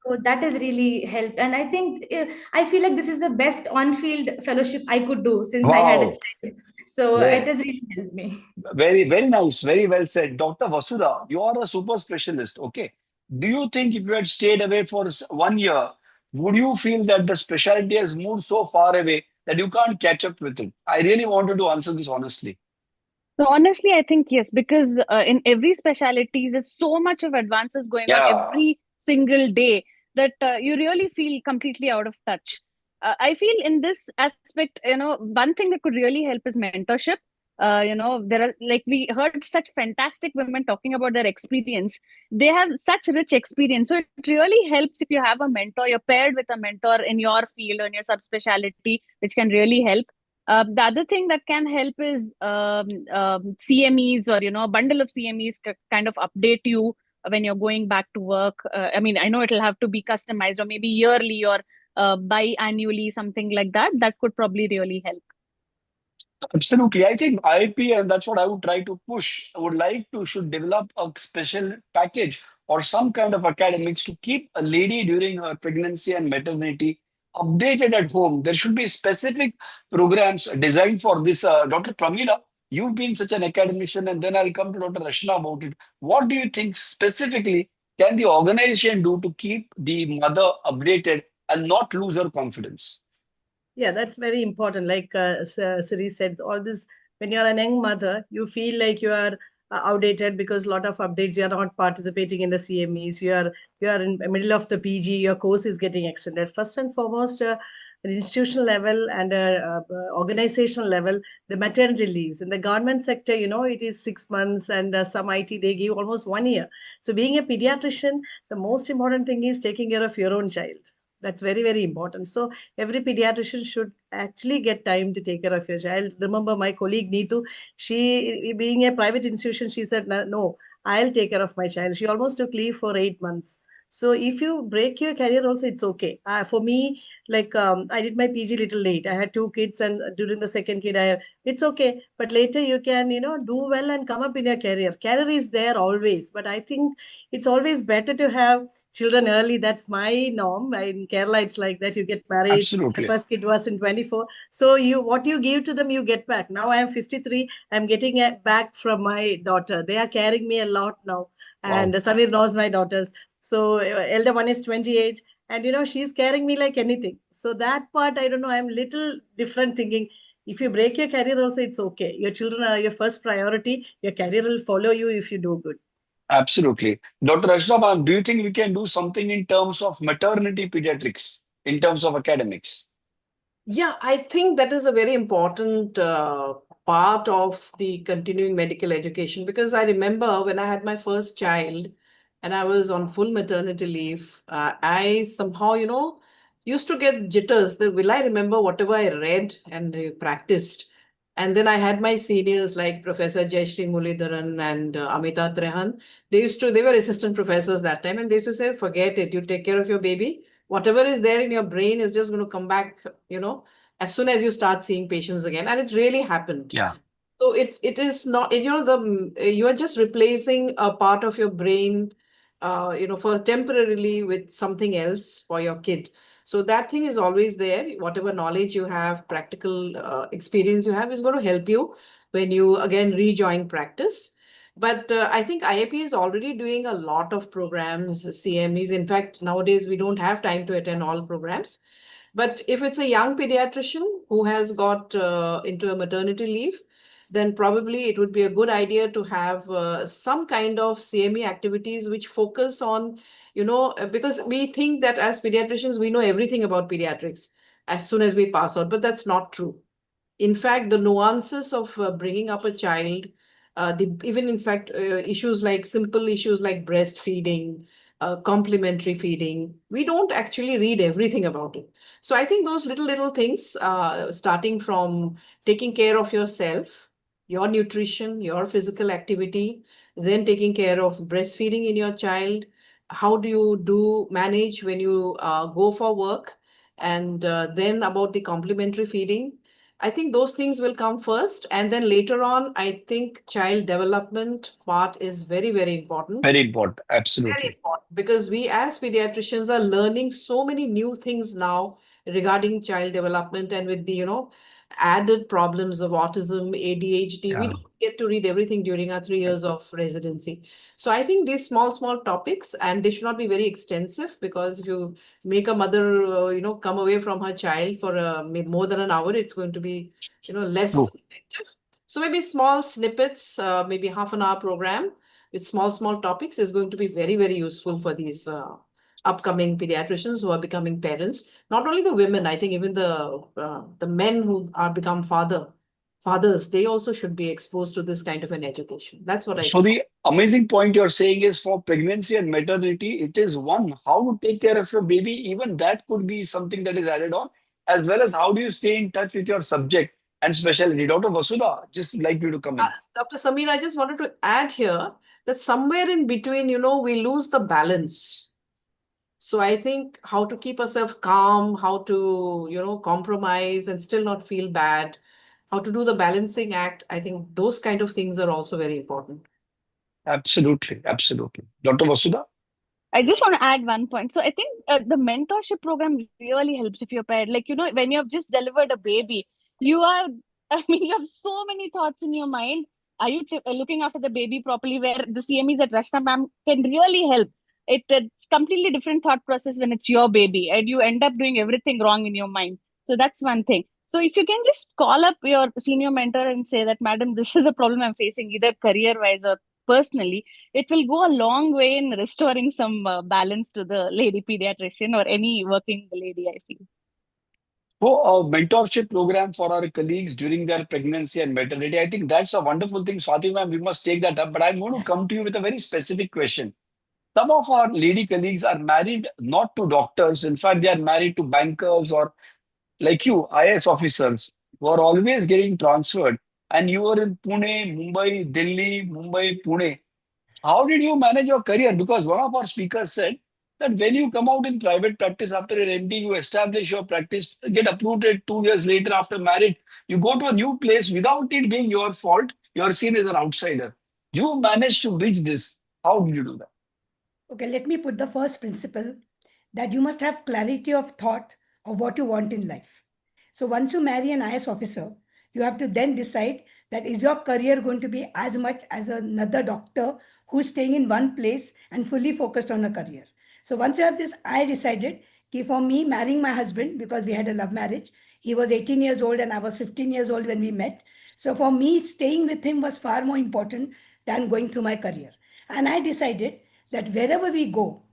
So that has really helped, and I think I feel like this is the best on-field fellowship I could do since I had a Wow. child. So it Very, has really helped me. very, very nice. Very well said. Dr. Vasudha, you are a super specialist. Okay. Do you think if you had stayed away for 1 year, would you feel that the specialty has moved so far away that you can't catch up with it? I really wanted to answer this honestly. So honestly, I think yes, because in every specialty, there's so much of advances going on Yeah, every single day that you really feel completely out of touch. I feel in this aspect, one thing that could really help is mentorship. There are, like, we heard such fantastic women talking about their experience. They have such rich experience. So it really helps if you have a mentor, you're paired with a mentor in your field or in your subspecialty, which can really help. The other thing that can help is CMEs, or a bundle of CMEs kind of update you when you're going back to work. I mean, I know it'll have to be customized, or maybe yearly or bi-annually, something like that. That could probably really help. absolutely. I think IIP, and that's what I would try to push. I would like to should develop a special package or some kind of academics to keep a lady during her pregnancy and maternity updated at home. There should be specific programs designed for this. Dr. Pramila, you've been such an academician, and then I'll come to Dr. Rashna about it. What do you think specifically can the organization do to keep the mother updated and not lose her confidence? Yeah, that's very important. Like Siri said, all this, when you're a young mother, you feel like you are outdated because a lot of updates, you are not participating in the CMEs, you are in the middle of the PG, your course is getting extended. First and foremost, an institutional level and organizational level, the maternity leaves. In the government sector, it is 6 months, and some IT, they give almost 1 year. So being a pediatrician, the most important thing is taking care of your own child. That's very, very important. So every pediatrician should actually get time to take care of your child. Remember my colleague Neetu, she, being a private institution, she said, no, I'll take care of my child. She almost took leave for 8 months. So if you break your career also, it's okay. For me, like I did my PG little late. I had 2 kids, and during the second kid, it's okay. But later you can, do well and come up in your career. Career is there always. But I think it's always better to have children early. That's my norm. In Kerala, it's like that. You get married. My Absolutely. first kid was in 24. So what you give to them, you get back. Now I am 53. I'm getting it back from my daughter. They are carrying me a lot now. And Wow. Samir knows my daughters. So elder one is 28. And, she's carrying me like anything. So that part, I don't know, I'm little different thinking. If you break your career also, it's okay. Your children are your first priority. Your career will follow you if you do good. Absolutely. Dr. Rashna ma'am, do you think we can do something in terms of maternity pediatrics, in terms of academics? Yeah, I think that is a very important part of the continuing medical education, because I remember when I had my first child and I was on full maternity leave, I somehow, used to get jitters. That will I remember whatever I read and practiced? And then I had my seniors like Professor Jayashree Mulidharan and Amita Trehan. They were assistant professors that time, and they used to say, forget it, you take care of your baby. Whatever is there in your brain is just going to come back, as soon as you start seeing patients again. And it really happened. Yeah. So it is not, you are just replacing a part of your brain, for temporarily with something else for your kid. So that thing is always there. Whatever knowledge you have, practical experience you have is going to help you when you again rejoin practice. But I think IAP is already doing a lot of programs, CMEs. In fact, nowadays we don't have time to attend all programs. But if it's a young pediatrician who has got into a maternity leave, then probably it would be a good idea to have some kind of CME activities which focus on, because we think that as pediatricians, we know everything about pediatrics as soon as we pass out, but that's not true. In fact, the nuances of bringing up a child, even in fact, simple issues like breastfeeding, complementary feeding, we don't actually read everything about it. So I think those little things, starting from taking care of yourself, your nutrition, your physical activity, then taking care of breastfeeding in your child. How do you manage when you go for work? And then about the complementary feeding. I think those things will come first. And then later on, I think child development part is very, very important. Very important. Very Absolutely. important, because we as pediatricians are learning so many new things now regarding child development, and with the, added problems of autism, ADHD, we Yeah. don't get to read everything during our 3 years of residency. So I think these small topics, and they should not be very extensive, because if you make a mother, come away from her child for more than an hour, it's going to be, less True. effective. So maybe small snippets, maybe half an hour program with small topics is going to be very, very useful for these upcoming pediatricians who are becoming parents. Not only the women, I think even the men who are become fathers, they also should be exposed to this kind of an education. That's what I So think. the amazing point you're saying is for pregnancy and maternity, it is one, how to take care of your baby. Even that could be something that is added on, as well as how do you stay in touch with your subject and specialty. Dr. Vasudha, just like you to come in. Dr. Samir, I just wanted to add here that somewhere in between, we lose the balance. So I think how to keep ourselves calm, how to, compromise and still not feel bad, how to do the balancing act. I think those kind of things are also very important. Absolutely. Absolutely. Dr. Vasudha? I just want to add one point. So I think the mentorship program really helps if you're paired. Like, when you have just delivered a baby, you are, you have so many thoughts in your mind. Are you looking after the baby properly? Where the CMEs at Rashna ma'am can really help. It's completely different thought process when it's your baby, and you end up doing everything wrong in your mind. So that's one thing. So if you can just call up your senior mentor and say that, madam, this is a problem I'm facing, either career-wise or personally, it will go a long way in restoring some balance to the lady pediatrician or any working lady, I feel. So a mentorship program for our colleagues during their pregnancy and maternity, I think that's a wonderful thing, Swati ma'am. We must take that up. But I'm going to come to you with a very specific question. Some of our lady colleagues are married not to doctors. In fact, they are married to bankers or like you, IAS officers who are always getting transferred. And you are in Pune, Mumbai, Delhi, Mumbai, Pune. How did you manage your career? Because one of our speakers said that when you come out in private practice after an MD, you establish your practice, get approved it 2 years later after marriage, you go to a new place without it being your fault. You're seen as an outsider. You managed to bridge this. How did you do that? Okay, let me put the first principle that you must have clarity of thought of what you want in life. So once you marry an IS officer, you have to then decide that is your career going to be as much as another doctor who's staying in one place and fully focused on a career. So once you have this, I decided for me marrying my husband, because we had a love marriage, he was 18 years old and I was 15 years old when we met. So for me, staying with him was far more important than going through my career. And I decided that wherever we go,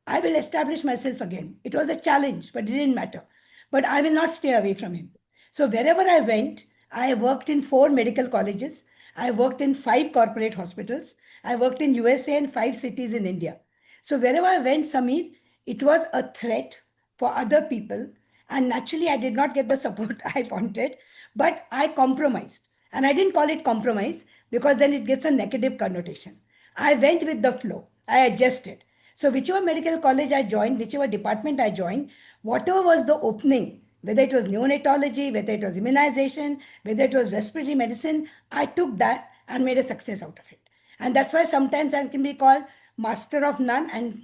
I will establish myself again. It was a challenge, but it didn't matter. But I will not stay away from him. So wherever I went, I worked in 4 medical colleges. I worked in 5 corporate hospitals. I worked in USA and 5 cities in India. So wherever I went, Samir, it was a threat for other people. And naturally, I did not get the support I wanted, but I compromised. And I didn't call it compromise because then it gets a negative connotation. I went with the flow, I adjusted. So, whichever medical college I joined, whichever department I joined, whatever was the opening, whether it was neonatology, whether it was immunization, whether it was respiratory medicine, I took that and made a success out of it. And that's why sometimes I can be called master of none and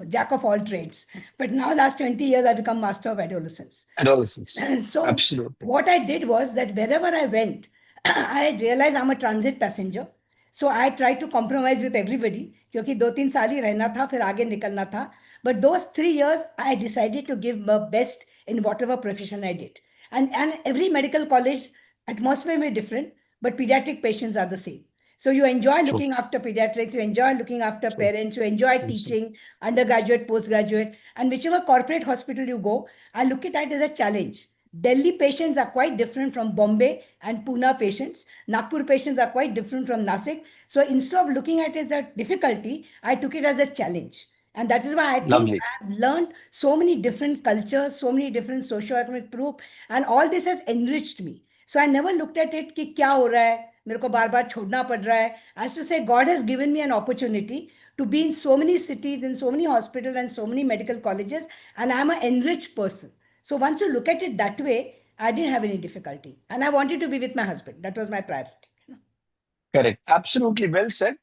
jack of all trades. But now, last 20 years, I've become master of adolescence. Adolescence. And so, Absolutely. what I did was that wherever I went, I realized I'm a transit passenger. So I tried to compromise with everybody क्योंकि 2-3 साल ही रहना था फिर आगे निकलना था. But those 3 years, I decided to give my best in whatever profession I did. And every medical college atmosphere may be different, but pediatric patients are the same. So you enjoy True. looking after pediatrics, you enjoy looking after True. parents, you enjoy True. teaching, undergraduate, postgraduate, and whichever corporate hospital you go, I look at it as a challenge. Delhi patients are quite different from Bombay and Pune patients. Nagpur patients are quite different from Nasik. So instead of looking at it as a difficulty, I took it as a challenge. And that is why I think Lovely. I have learned so many different cultures, so many different socio-economic group, and all this has enriched me. So I never looked at it कि क्या हो रहा है, मेरे को बार बार छोड़ना पड़ रहा है. I used to say God has given me an opportunity to be in so many cities, in so many hospitals and so many medical colleges, and I'm an enriched person. So once you look at it that way, I didn't have any difficulty. And I wanted to be with my husband. That was my priority. Correct. Absolutely well said.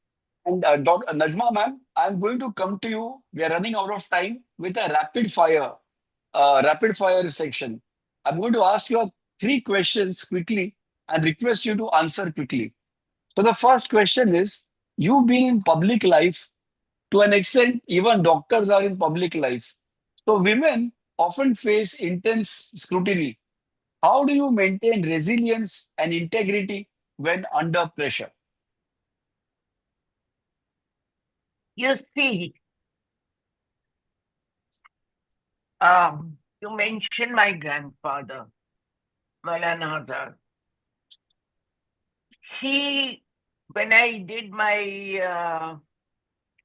And Dr. Najma ma'am, I'm going to come to you. We are running out of time with a rapid fire section. I'm going to ask you 3 questions quickly and request you to answer quickly. So the first question is, you've been in public life to an extent, even doctors are in public life. So women often face intense scrutiny. How do you maintain resilience and integrity when under pressure? You see, you mentioned my grandfather, Maulana. When I did my,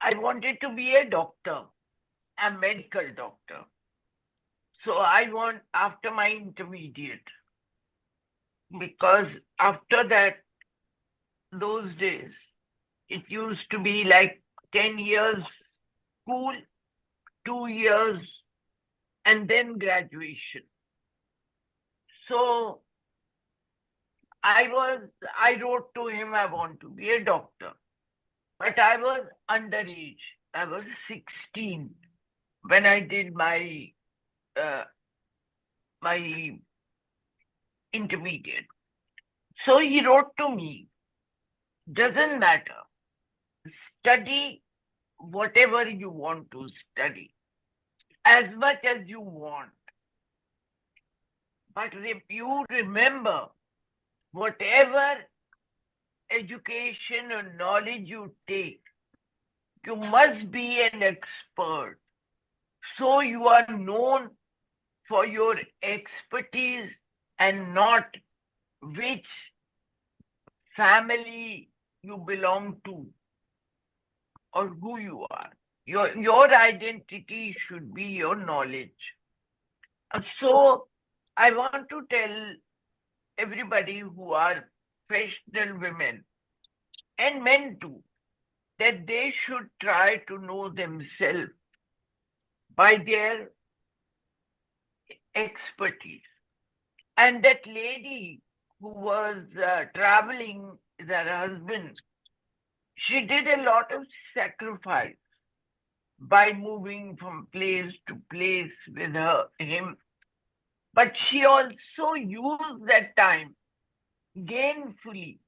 I wanted to be a doctor, a medical doctor. So after my intermediate, because after that, those days, it used to be like 10 years school, 2 years, and then graduation. So I wrote to him, I want to be a doctor. But I was underage. I was 16 when I did my my intermediate. So he wrote to me, doesn't matter. Study whatever you want to study, as much as you want. But if you remember, whatever education or knowledge you take, you must be an expert. So you are known for your expertise and not which family you belong to or who you are. Your identity should be your knowledge. So I want to tell everybody who are professional women and men too, that they should try to know themselves by their expertise. And that lady who was traveling with her husband, she did a lot of sacrifice by moving from place to place with him. But she also used that time gainfully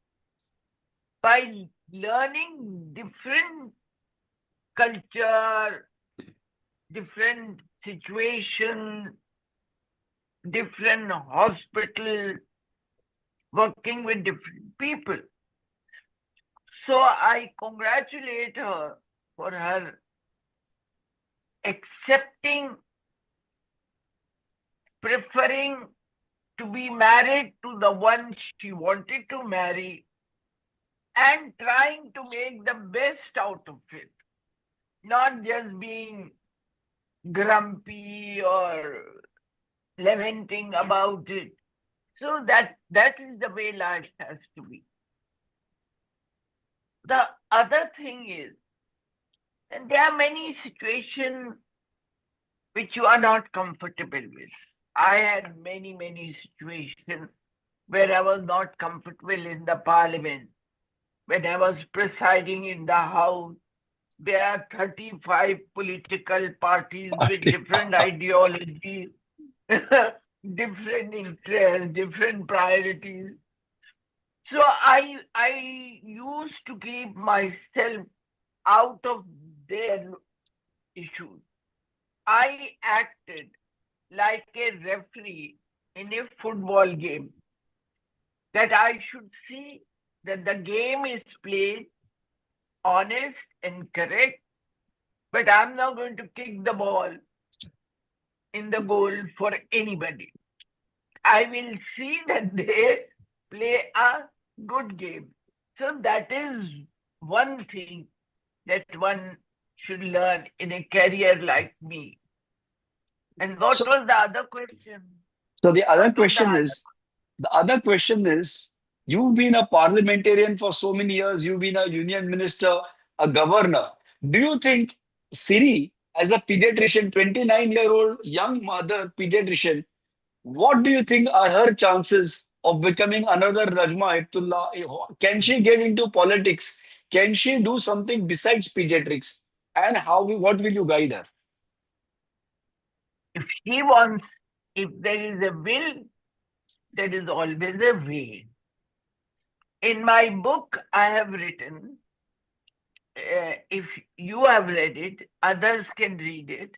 by learning different culture, different situations, different hospital, working with different people. So I congratulate her for her accepting, preferring to be married to the one she wanted to marry and trying to make the best out of it, not just being grumpy or lamenting about it. So that is the way life has to be. The other thing is, and there are many situations which you are not comfortable with. I had many situations where I was not comfortable in the parliament. When I was presiding in the house, there are 35 political parties with different ideologies, different interests, different priorities. So I used to keep myself out of their issues. I acted like a referee in a football game, that I should see that the game is played honest and correct, but I'm not going to kick the ball in the goal for anybody. I will see that they play a good game. So that is one thing that one should learn in a career like me. And what was the other question? So the other What was the other question is, you've been a parliamentarian for so many years, you've been a union minister, a governor. Do you think Siri, as a pediatrician, 29-year-old young mother pediatrician, what do you think are her chances of becoming another Rajma Heptullah? Can she get into politics? Can she do something besides pediatrics? And what will you guide her? If she wants, if there is a will, there is always a way. In my book, I have written, if you have read it, others can read it,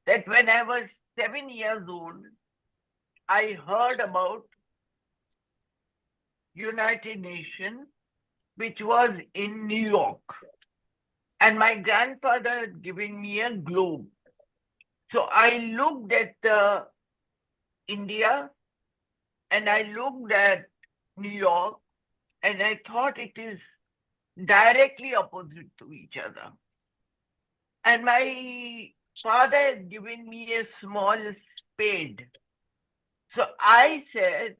that when I was 7 years old, I heard about United Nations, which was in New York. And my grandfather had given me a globe. So I looked at India and I looked at New York, and I thought it is directly opposite to each other. And my father had given me a small spade. So I said,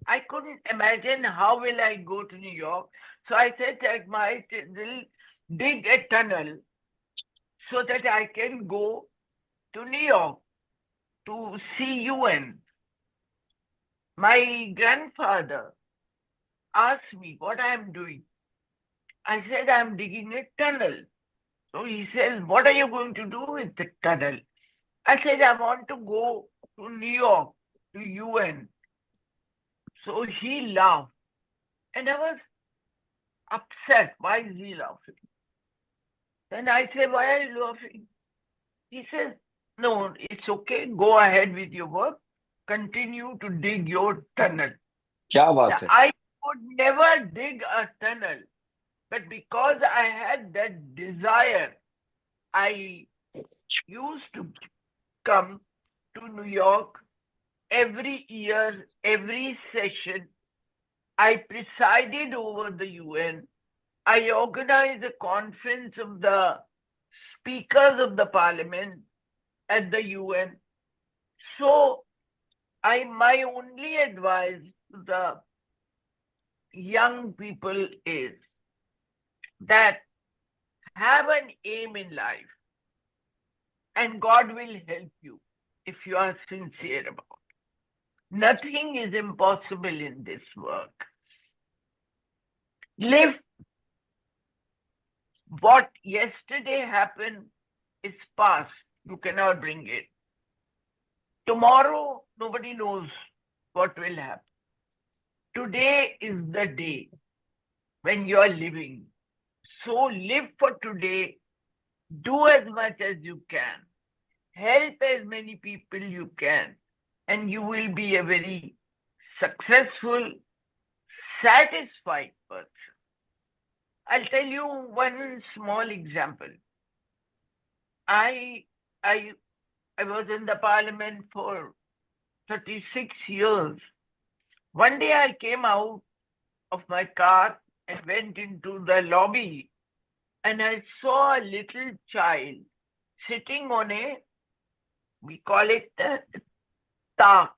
I couldn't imagine how will I go to New York. So I said I might dig a tunnel so that I can go to New York to see UN. My grandfather asked me what I am doing. I said, I'm digging a tunnel. So he says, what are you going to do with the tunnel? I said, I want to go to New York, to UN. So he laughed. And I was upset. Why is he laughing? Then I said, why are you laughing? He says, no, it's okay. Go ahead with your work. Continue to dig your tunnel. Kya baat hai? I could never dig a tunnel. But because I had that desire, I used to come to New York every year, every session. I presided over the UN. I organized a conference of the speakers of the parliament at the UN. So my only advice to the young people is that have an aim in life, and God will help you if you are sincere about it. Nothing is impossible in this work. Live. What yesterday happened is past. You cannot bring it. Tomorrow, nobody knows what will happen. Today is the day when you are living. So live for today. Do as much as you can. Help as many people you can. And you will be a very successful, satisfied person. I'll tell you one small example. I was in the parliament for 36 years. One day I came out of my car and went into the lobby, and I saw a little child sitting on we call it the tak,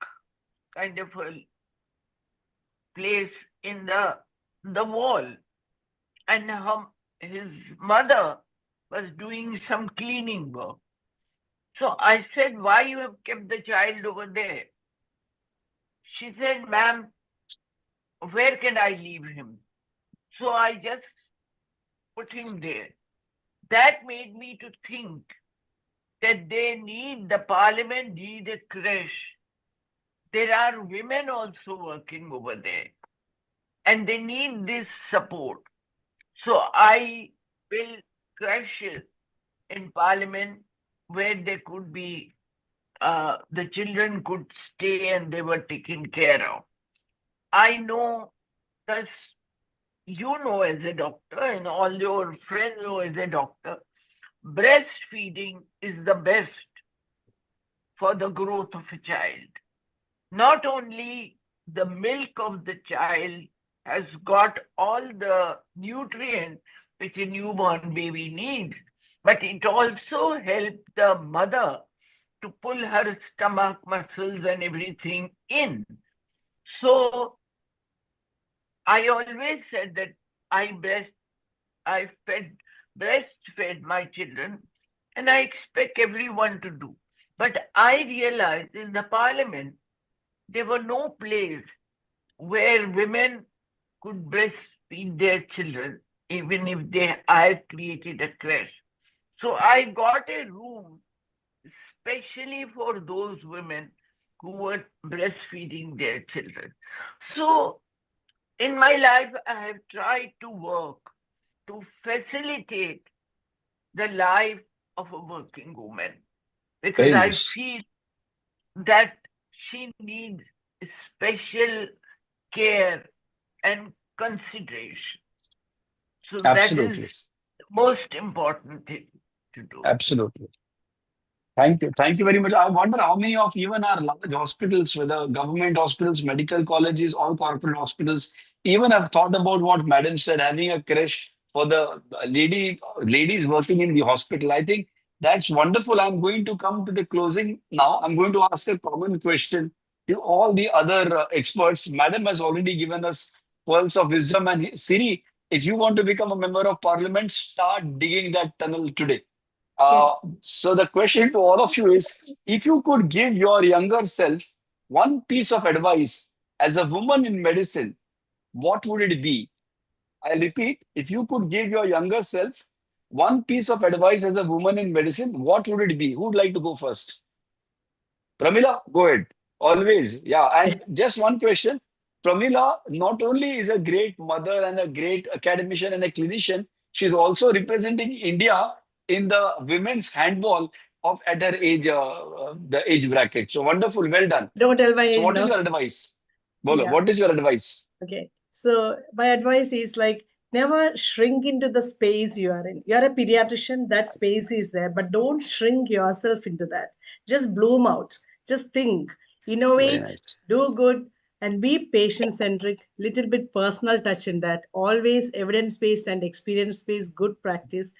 kind of a place in the wall. And his mother was doing some cleaning work. So I said, why you have kept the child over there? She said, ma'am, where can I leave him? So I just put him there. That made me to think that the parliament need a creche. There are women also working over there, and they need this support. So I built creches in parliament where they could be, the children could stay and they were taken care of. I know that you know as a doctor and all your friends know as a doctor, breastfeeding is the best for the growth of a child. Not only the milk of the child has got all the nutrients which a newborn baby needs, but it also helps the mother to pull her stomach muscles and everything in. So I always said that I breastfed my children, and I expect everyone to do. But I realized in the parliament, there were no place where women could breastfeed their children, even if I created a creche. So I got a room especially for those women who were breastfeeding their children. So in my life, I have tried to work to facilitate the life of a working woman, because Very I nice. feel that she needs special care and consideration. So that is Absolutely. the most important thing to do. Absolutely. Thank you. Thank you very much. I wonder how many of even our large hospitals, whether government hospitals, medical colleges, or corporate hospitals, even have thought about what Madam said, having a creche for the ladies working in the hospital. I think that's wonderful. I'm going to come to the closing now. I'm going to ask a common question to all the other experts. Madam has already given us pearls of wisdom. And Siri, if you want to become a member of parliament, start digging that tunnel today. So the question to all of you is, if you could give your younger self one piece of advice as a woman in medicine, what would it be? I repeat, if you could give your younger self one piece of advice as a woman in medicine, what would it be? Who would like to go first? Pramila, go ahead. Always. Yeah. And just one question. Pramila not only is a great mother and a great academician and a clinician, she's also representing India in the women's handball of at her age, the age bracket. So wonderful. Well done. Don't tell my So age what is now. your advice? Bolo, Yeah. what is your advice? Okay. So my advice is like never shrink into the space you are in. You are a pediatrician, that space is there, but don't shrink yourself into that. Just bloom out. Just think, Very innovate, nice. do good, and be patient centric, little bit personal touch in that. Always evidence based and experience based, good practice,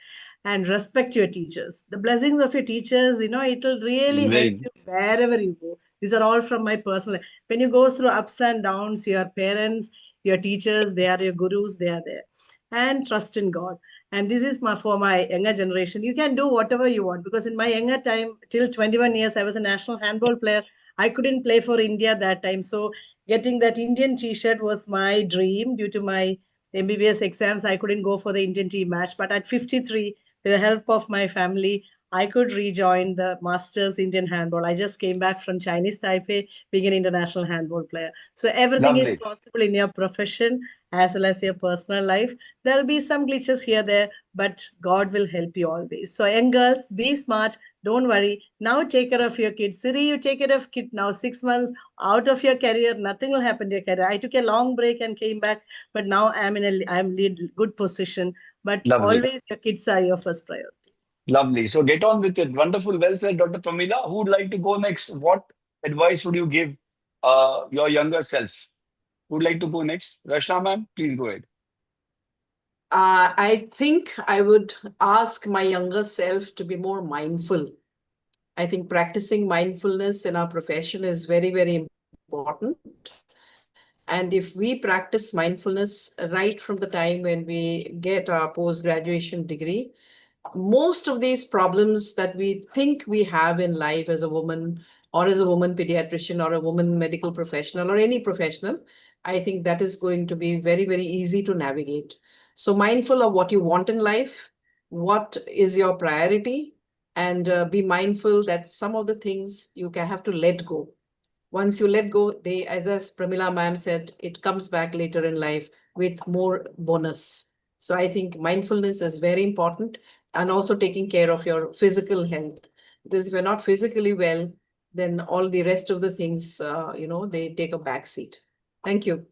and respect your teachers. The blessings of your teachers, it'll really help Very you wherever you go. These are all from my personal. When you go through ups and downs, your parents, your teachers, they are your gurus, they are there. And trust in God. And this is for my younger generation. You can do whatever you want, because in my younger time, till 21 years, I was a national handball player. I couldn't play for India that time. So getting that Indian t-shirt was my dream. Due to my MBBS exams, I couldn't go for the Indian team match. But at 53, with the help of my family, I could rejoin the Masters Indian handball. I just came back from Chinese Taipei, being an international handball player. So everything is lovely. possible in your profession as well as your personal life. There'll be some glitches here, there, but God will help you always. So young girls, be smart. Don't worry. Now take care of your kids. Siri, you take care of kid now 6 months out of your career. Nothing will happen to your career. I took a long break and came back, but now I'm in good position. But Lovely. always your kids are your first priority. Lovely. So get on with it. Wonderful. Well said, Dr. Pramila. Who would like to go next? What advice would you give your younger self? Who would like to go next? Rashna ma'am, please go ahead. I think I would ask my younger self to be more mindful. I think practicing mindfulness in our profession is very, very important. And if we practice mindfulness right from the time when we get our post-graduation degree, most of these problems that we think we have in life as a woman or as a woman pediatrician or a woman medical professional or any professional, I think that is going to be very, very easy to navigate. So mindful of what you want in life, what is your priority, and be mindful that some of the things you can have to let go. Once you let go, they, as Pramila ma'am said, it comes back later in life with more bonus. So I think mindfulness is very important, and also taking care of your physical health. Because if you're not physically well, then all the rest of the things, they take a back seat. Thank you.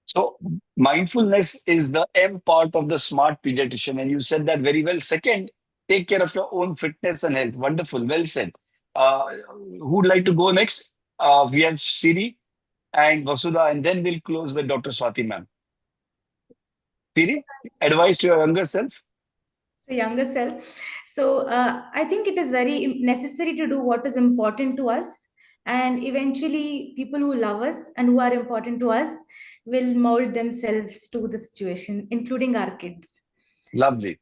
So mindfulness is the M part of the smart pediatrician, and you said that very well. Second, take care of your own fitness and health. Wonderful, well said. Who would like to go next? We have Siri and Vasudha, and then we'll close with Dr. Swati ma'am. Siri, advice to your younger self? The younger self. So I think it is very necessary to do what is important to us, and eventually people who love us and who are important to us will mold themselves to the situation, including our kids. Lovely.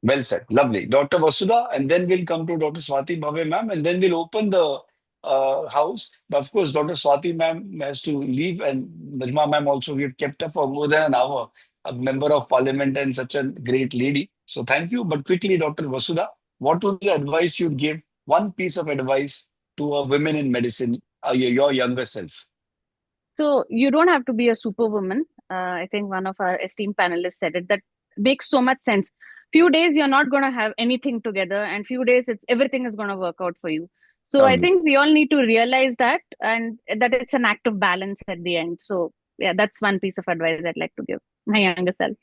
Well said. Lovely. Dr. Vasudha, and then we'll come to Dr. Swati Bhave ma'am, and then we'll open the house. But of course, Dr. Swati ma'am has to leave, and Najma ma'am also, we've kept her for more than an hour, a member of parliament and such a great lady. So thank you. But quickly, Dr. Vasudha, what would be the advice you'd give, one piece of advice to a women in medicine, your younger self? So you don't have to be a superwoman. I think one of our esteemed panelists said it. That makes so much sense. Few days you're not going to have anything together, and few days everything is going to work out for you. So I think we all need to realize that, and that it's an act of balance at the end. So yeah, that's one piece of advice I'd like to give my younger self.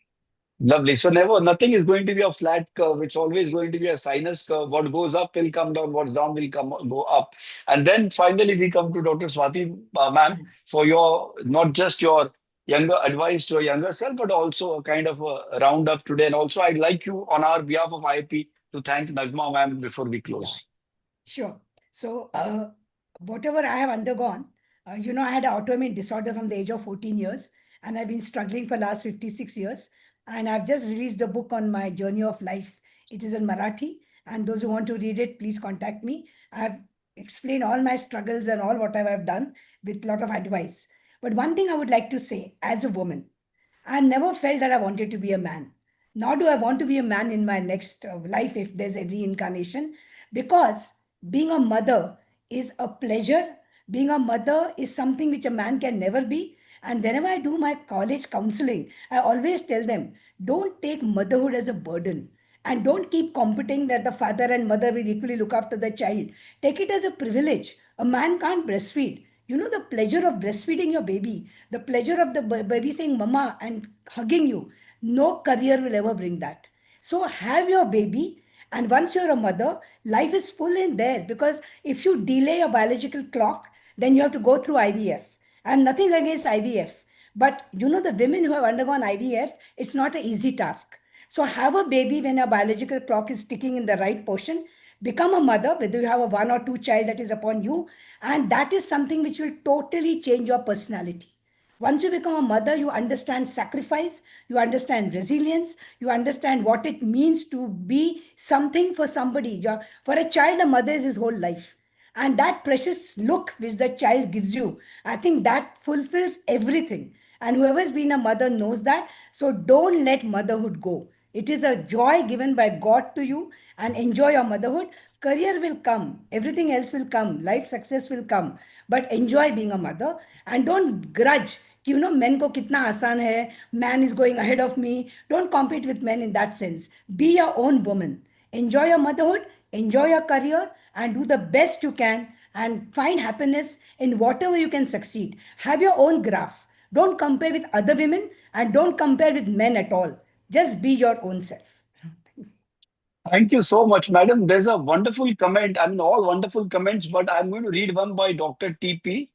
Lovely. So nothing is going to be a flat curve. It's always going to be a sinus curve. What goes up will come down. What's down will go up. And then finally, we come to Dr. Swati ma'am for not just your younger advice to a younger self, but also a kind of a roundup today. And also, I'd like you, on our behalf of IIP, to thank Najma ma'am before we close. Sure. So, whatever I have undergone, I had an autoimmune disorder from the age of 14 years, and I've been struggling for last 56 years. And I've just released a book on my journey of life. It is in Marathi, and those who want to read it, please contact me. I've explained all my struggles and all what I have done with a lot of advice. But one thing I would like to say, as a woman, I never felt that I wanted to be a man. Nor do I want to be a man in my next life if there's a reincarnation, because being a mother is a pleasure. Being a mother is something which a man can never be. And whenever I do my college counseling, I always tell them, don't take motherhood as a burden. And don't keep competing that the father and mother will equally look after the child. Take it as a privilege. A man can't breastfeed. The pleasure of breastfeeding your baby, the pleasure of the baby saying mama and hugging you, no career will ever bring that. So have your baby, and once you're a mother, life is full in there, because if you delay your biological clock, then you have to go through IVF. I'm nothing against IVF, but the women who have undergone IVF, it's not an easy task. So have a baby when your biological clock is ticking in the right portion. Become a mother, whether you have a one or two child, that is upon you. And that is something which will totally change your personality. Once you become a mother, you understand sacrifice, you understand resilience, you understand what it means to be something for somebody. For a child, a mother is his whole life. And that precious look which the child gives you, I think that fulfills everything. And whoever's been a mother knows that. So don't let motherhood go. It is a joy given by God to you, and enjoy your motherhood. Career will come, everything else will come, life success will come, but enjoy being a mother, and don't grudge. Men ko kitna aasan hai, man is going ahead of me. Don't compete with men in that sense. Be your own woman. Enjoy your motherhood, enjoy your career, and do the best you can, and find happiness in whatever you can succeed. Have your own graph. Don't compare with other women, and don't compare with men at all. Just be your own self. Thank you so much, madam. There's a wonderful comment. I mean, all wonderful comments, but I'm going to read one by Dr. TP.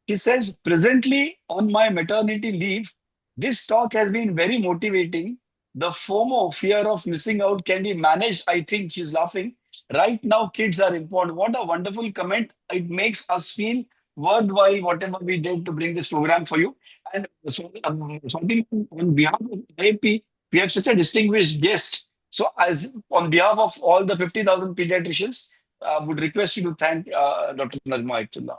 He says, presently on my maternity leave, this talk has been very motivating. the FOMO, fear of missing out, can be managed. I think she's laughing. Right now, kids are important. What a wonderful comment. It makes us feel worthwhile whatever we did to bring this program for you. And so, something on behalf of IAP, we have such a distinguished guest. So, as on behalf of all the 50,000 pediatricians, would request you to thank Dr. Najma Aitullah.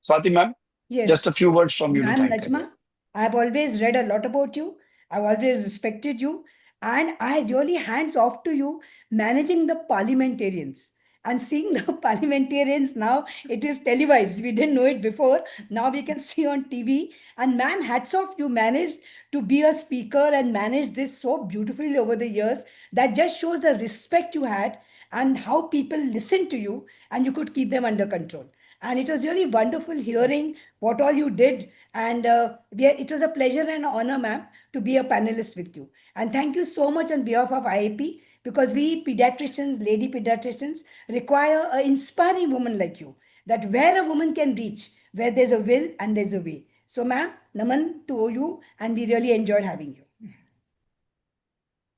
Swati ma'am, Yes. just a few words from you to Ma'am thank her. Najma, I've always read a lot about you. I've always respected you. And I really hands off to you managing the parliamentarians and seeing the parliamentarians now. It is televised. We didn't know it before. Now we can see on TV. And ma'am, hats off. You managed to be a speaker and manage this so beautifully over the years. That just shows the respect you had and how people listened to you and you could keep them under control. And it was really wonderful hearing what all you did. And it was a pleasure and honor, ma'am, to be a panelist with you. And thank you so much on behalf of IAP, because we pediatricians, lady pediatricians, require an inspiring woman like you, that where a woman can reach, where there's a will and there's a way. So, ma'am, naman to you, and we really enjoyed having you.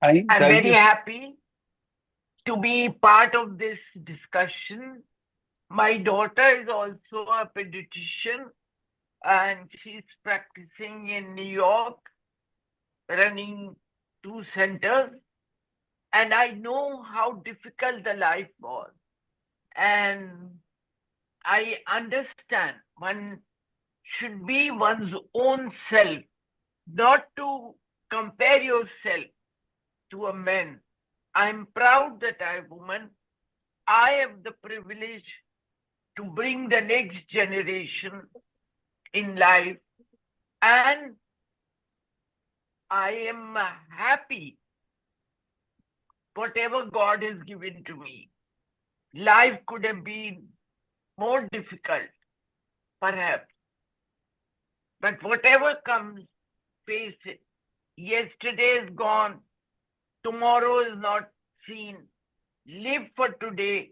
I'm Thank very you. happy to be part of this discussion. My daughter is also a pediatrician and she's practicing in New York, running 2 centers. And I know how difficult the life was. And I understand one should be one's own self, not to compare yourself to a man. I'm proud that I'm a woman. I have the privilege to bring the next generation in life. And I am happy whatever God has given to me. Life could have been more difficult, perhaps. But whatever comes, face it. Yesterday is gone. Tomorrow is not seen. Live for today.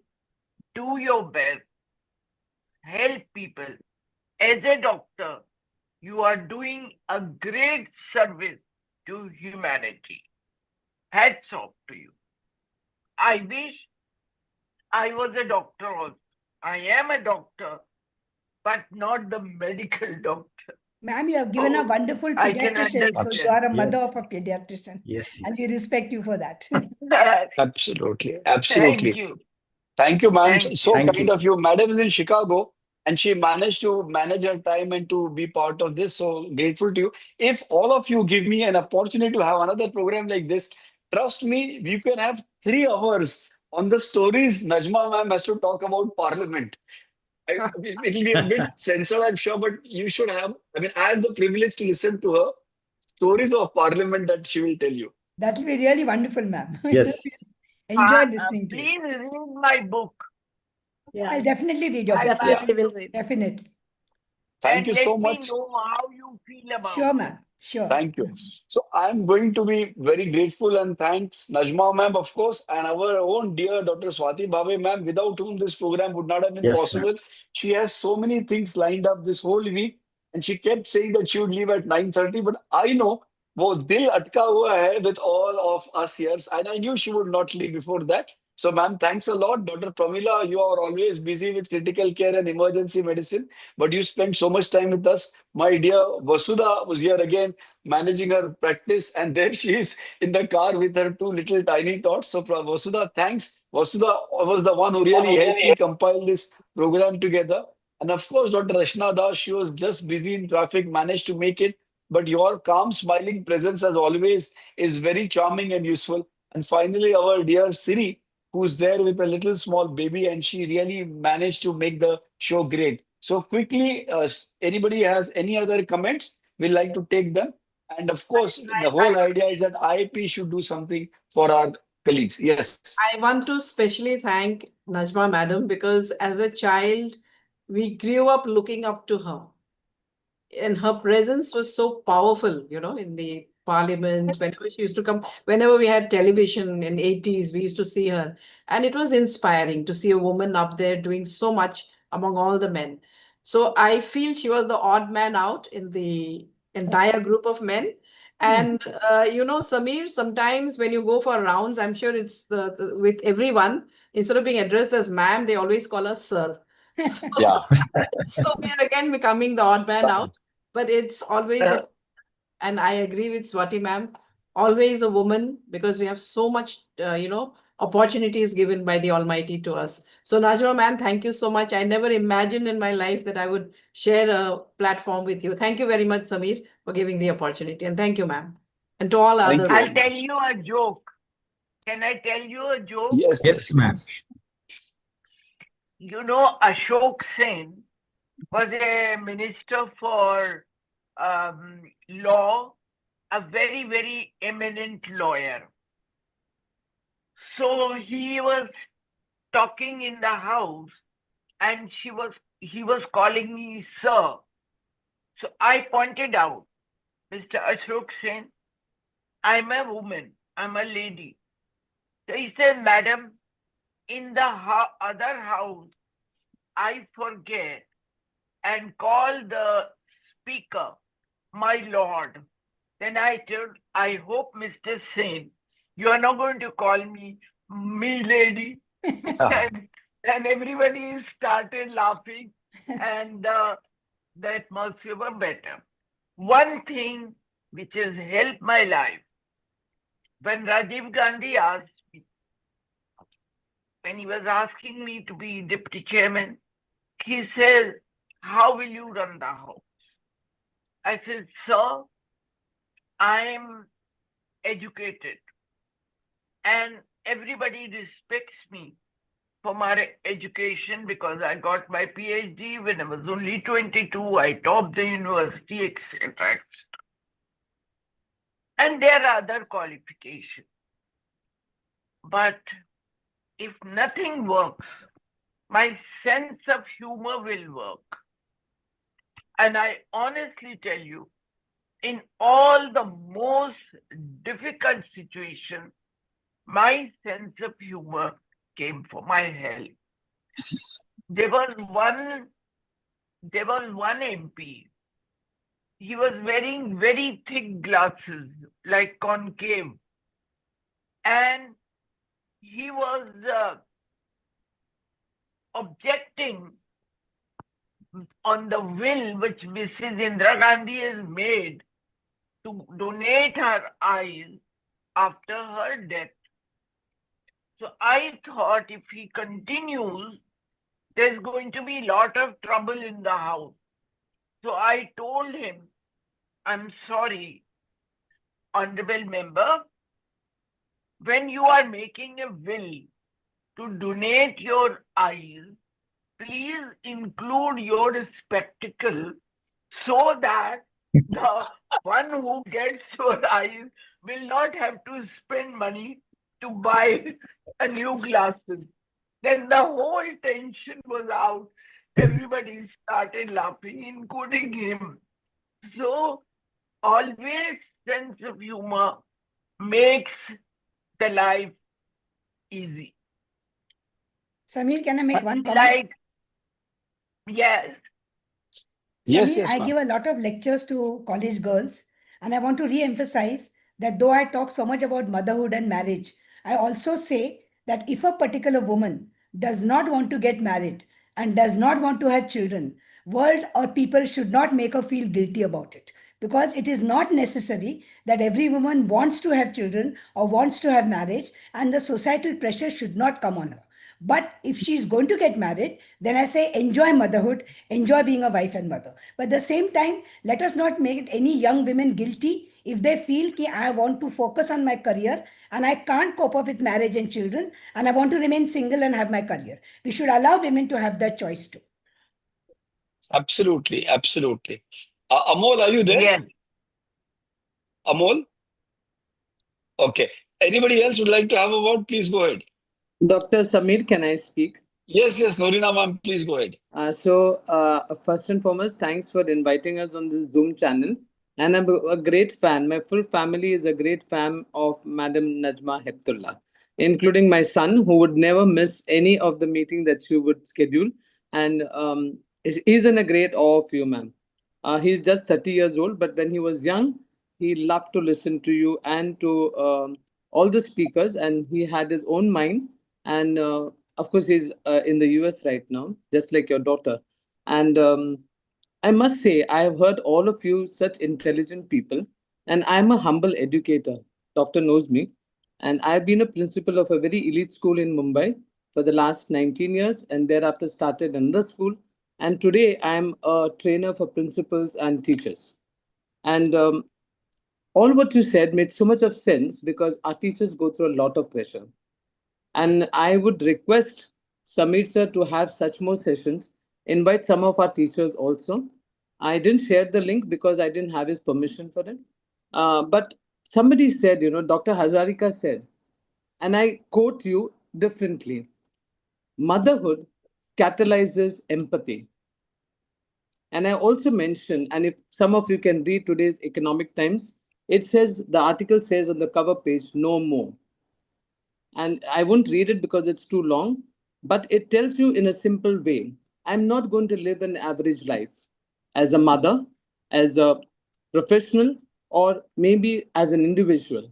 Do your best. Help people. As a doctor, you are doing a great service to humanity. Hats off to you. I wish I was a doctor also. I am a doctor, but not the medical doctor. Ma'am, you have given a wonderful I can pediatrician, so you understand. are a mother Yes. of a pediatrician. Yes, And we yes. respect you for that. Absolutely. Thank Absolutely. you. Thank you, ma'am. Thank So Thank kind you. of you. Madam is in Chicago and she managed to manage her time and to be part of this. So grateful to you. If all of you give me an opportunity to have another program like this, trust me, we can have 3 hours on the stories Najma ma'am has to talk about Parliament. It'll be a bit censored, I'm sure, but you should have. I mean, I have the privilege to listen to her stories of Parliament that she will tell you. That will be really wonderful, ma'am. Yes. Enjoy listening to it. Please read my book. Yeah, I'll definitely read your I book. definitely will read. Definitely. Thank And you so let me much. know how you feel about Sure, it. ma'am. Sure. Thank you. So I'm going to be very grateful and thanks Najma ma'am, of course, and our own dear Dr. Swati Bhave ma'am, without whom this program would not have been Yes, possible. She has so many things lined up this whole week, and she kept saying that she would leave at 9:30. But I know wo dil atka hua hai with all of us here, and I knew she would not leave before that. So, ma'am, thanks a lot. Dr. Pramila, you are always busy with critical care and emergency medicine, but you spend so much time with us. My dear Vasudha was here again, managing her practice, and there she is in the car with her 2 little tiny tots. So, Vasudha, thanks. Vasudha was the one who really helped me compile this program together. And of course, Dr. Rashna Das, she was just busy in traffic, managed to make it. But your calm, smiling presence, as always, is very charming and useful. And finally, our dear Siri, who's there with a little small baby, and she really managed to make the show great. So quickly, anybody has any other comments? We'd like to take them. And of course, the whole idea is that IAP should do something for our colleagues. Yes. I want to specially thank Najma madam because as a child, we grew up looking up to her. And her presence was so powerful, in the parliament, whenever she used to come, whenever we had television in 80s, we used to see her. And it was inspiring to see a woman up there doing so much among all the men. So I feel she was the odd man out in the entire group of men. And Samir, sometimes when you go for rounds, I'm sure it's with everyone, instead of being addressed as ma'am, they always call us sir. So, Yeah. so we are again becoming the odd man out, but it's always and I agree with Swati ma'am, always a woman, because we have so much, opportunities given by the Almighty to us. So Najma ma'am, thank you so much. I never imagined in my life that I would share a platform with you. Thank you very much, Samir, for giving the opportunity. And thank you, ma'am. And to all Thank other. you. I'll tell you a joke. Can I tell you a joke? Yes, Yes, ma'am. You know, Ashok Sen was a minister for law, a very, very eminent lawyer. So he was talking in the house and he was calling me sir. So I pointed out, Mr. Ashok Sen, I'm a woman, I'm a lady. So he said, madam, in the other house, I forget and call the speaker, my lord. Then I told, I hope, Mr. Sen, you are not going to call me lady. and everybody started laughing and the atmosphere was better. One thing which has helped my life, when Rajiv Gandhi asked me, when he was asking me to be deputy chairman, he said, how will you run the house? I said, sir, I'm educated and everybody respects me for my education because I got my PhD when I was only 22. I topped the university, etc. And there are other qualifications. But if nothing works, my sense of humor will work. And I honestly tell you, in all the most difficult situations, my sense of humor came for my help. There was one MP. He was wearing very thick glasses, like concave. And he was objecting on the will which Mrs. Indira Gandhi has made to donate her eyes after her death. So I thought if he continues, there's going to be a lot of trouble in the house. So I told him, I'm sorry, honorable member, when you are making a will to donate your eyes, please include your spectacle so that the one who gets your eyes will not have to spend money to buy a new glasses. Then the whole tension was out. Everybody started laughing, including him. So always sense of humor makes the life easy. Samir, can I make one comment? Like, yes. Yes, Samir, yes, I ma'am. give a lot of lectures to college girls, and I want to re-emphasize that though I talk so much about motherhood and marriage, I also say that if a particular woman does not want to get married and does not want to have children, world or people should not make her feel guilty about it. Because it is not necessary that every woman wants to have children or wants to have marriage, and the societal pressure should not come on her. But if she's going to get married, then I say enjoy motherhood, enjoy being a wife and mother. But at the same time, let us not make any young women guilty if they feel that I want to focus on my career and I can't cope up with marriage and children and I want to remain single and have my career. We should allow women to have that choice too. Absolutely, absolutely. Amol, are you there? Yes. Amol? Okay. Anybody else would like to have a word? Please go ahead. Dr. Samir, can I speak? Yes, yes, Norina ma'am, please go ahead. First and foremost, thanks for inviting us on this Zoom channel. And I'm a great fan. My full family is a great fan of Madam Najma Heptullah, including my son, who would never miss any of the meeting that you would schedule. And he's in a great awe of you, ma'am. He's just 30 years old, but when he was young, He loved to listen to you and to all the speakers, and he had his own mind. And of course, he's in the US right now, just like your daughter. And I must say, I have heard all of you such intelligent people, and I'm a humble educator. Doctor knows me. And I've been a principal of a very elite school in Mumbai for the last 19 years, and thereafter started another school. And today I'm a trainer for principals and teachers. And all what you said made so much of sense because our teachers go through a lot of pressure. And I would request Samir sir to have such more sessions, invite some of our teachers also. I didn't share the link because I didn't have his permission for it. But somebody said, Dr. Hazarika said, and I quote you differently, motherhood catalyzes empathy. And I also mentioned, and if some of you can read today's Economic Times, it says, the article says on the cover page, no more. And I won't read it because it's too long, but it tells you in a simple way, I'm not going to live an average life as a mother, as a professional, or maybe as an individual.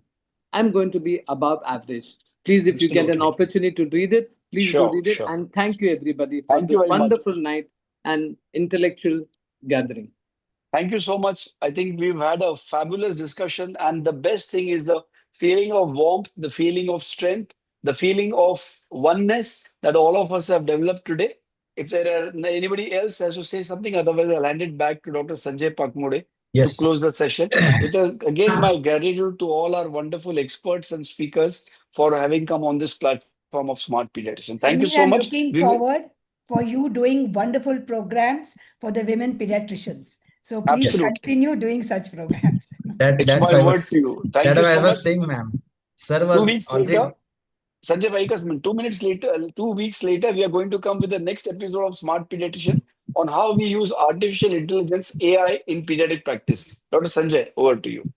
I'm going to be above average. Please, if you get an opportunity to read it, please do read it. And thank you, everybody, for this wonderful night and intellectual gathering. Thank you so much. I think we've had a fabulous discussion. And the best thing is the feeling of warmth, the feeling of strength, the feeling of oneness that all of us have developed today. If there are anybody else has to say something, otherwise I'll hand it back to Dr. Sanjay Pakmode to close the session. With again, my gratitude to all our wonderful experts and speakers for having come on this platform of Smart Pediatrician. Thank you so I'm much. looking forward for you doing wonderful programs for the women pediatricians. So please continue doing such programs. It's my word to you. Thank you so much. I was saying, ma'am. Sir was 2 weeks later, Sanjay Vaikas, 2 minutes later, 2 weeks later, we are going to come with the next episode of Smart Pediatrician on how we use artificial intelligence, AI, in pediatric practice. Dr. Sanjay, over to you.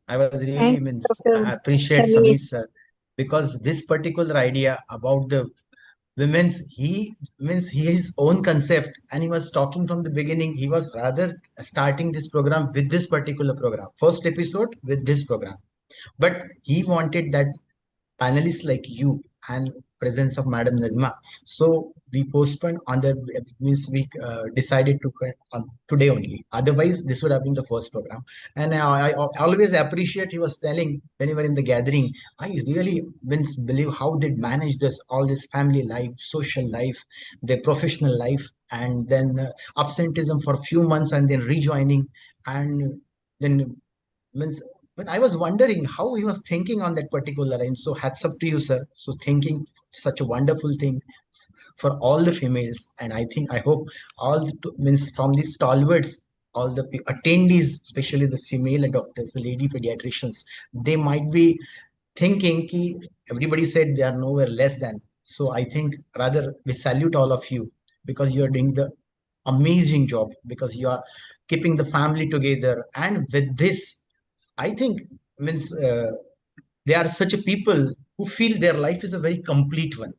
I was really I appreciate Samir sir, because this particular idea about the women's, he his own concept, and he was talking from the beginning. He was rather starting this program with this particular program, first episode with this program, but he wanted that panelists like you and presence of Madam Najma. So we postponed on the we decided to on today only. Otherwise, this would have been the first program. And I always appreciate he was telling when we were in the gathering. I really believe how they manage this all this family life, social life, their professional life, and then absenteeism for a few months and then rejoining, and then but I was wondering how he was thinking on that particular line. So hats up to you, sir. So thinking such a wonderful thing for all the females. And I hope all from these stalwarts, all the attendees, especially the female doctors, the lady pediatricians, they might be thinking ki everybody said they are nowhere less than. So I think rather we salute all of you because you are doing the amazing job, because you are keeping the family together. And with this, I think they are such a people who feel their life is a very complete one.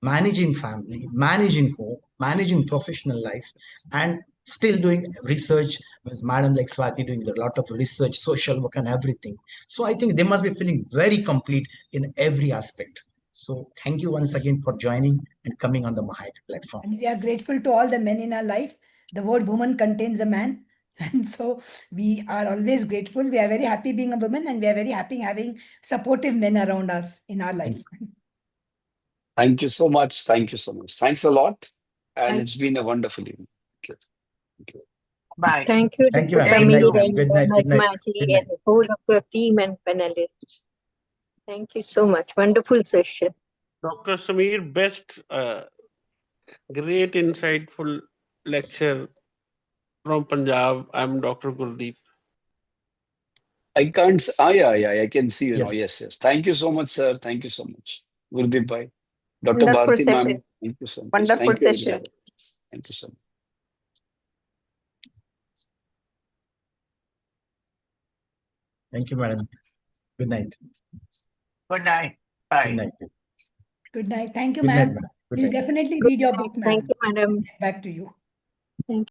Managing family, managing home, managing professional life, and still doing research with Madam like Swati doing a lot of research, social work and everything. So I think they must be feeling very complete in every aspect. So thank you once again for joining and coming on the MAHAIAP platform. And we are grateful to all the men in our life. The word woman contains a man. And so we are always grateful. We are very happy being a woman, and we are very happy having supportive men around us in our life. Thank you so much. Thank you so much. Thanks a lot. And it's been a wonderful evening. Thank you. Thank you. Bye. Thank you, Dr. Samir and Najma and the whole of the team and panelists. Thank you so much. Wonderful session. Dr. Samir, best, great, insightful lecture from Punjab. I'm Dr. Gurdeep. I can't. I can see you now. Yes. Thank you so much, sir. Thank you so much. Gurdeep bhai. Dr. Bharti ma'am. Thank you so much. Wonderful Thank session. You, thank you so much. Thank you, madam. Good night. Good night. Bye. Good night. Good night. Thank you, ma'am. We'll definitely read your book, ma'am. Thank you, madam. Back to you.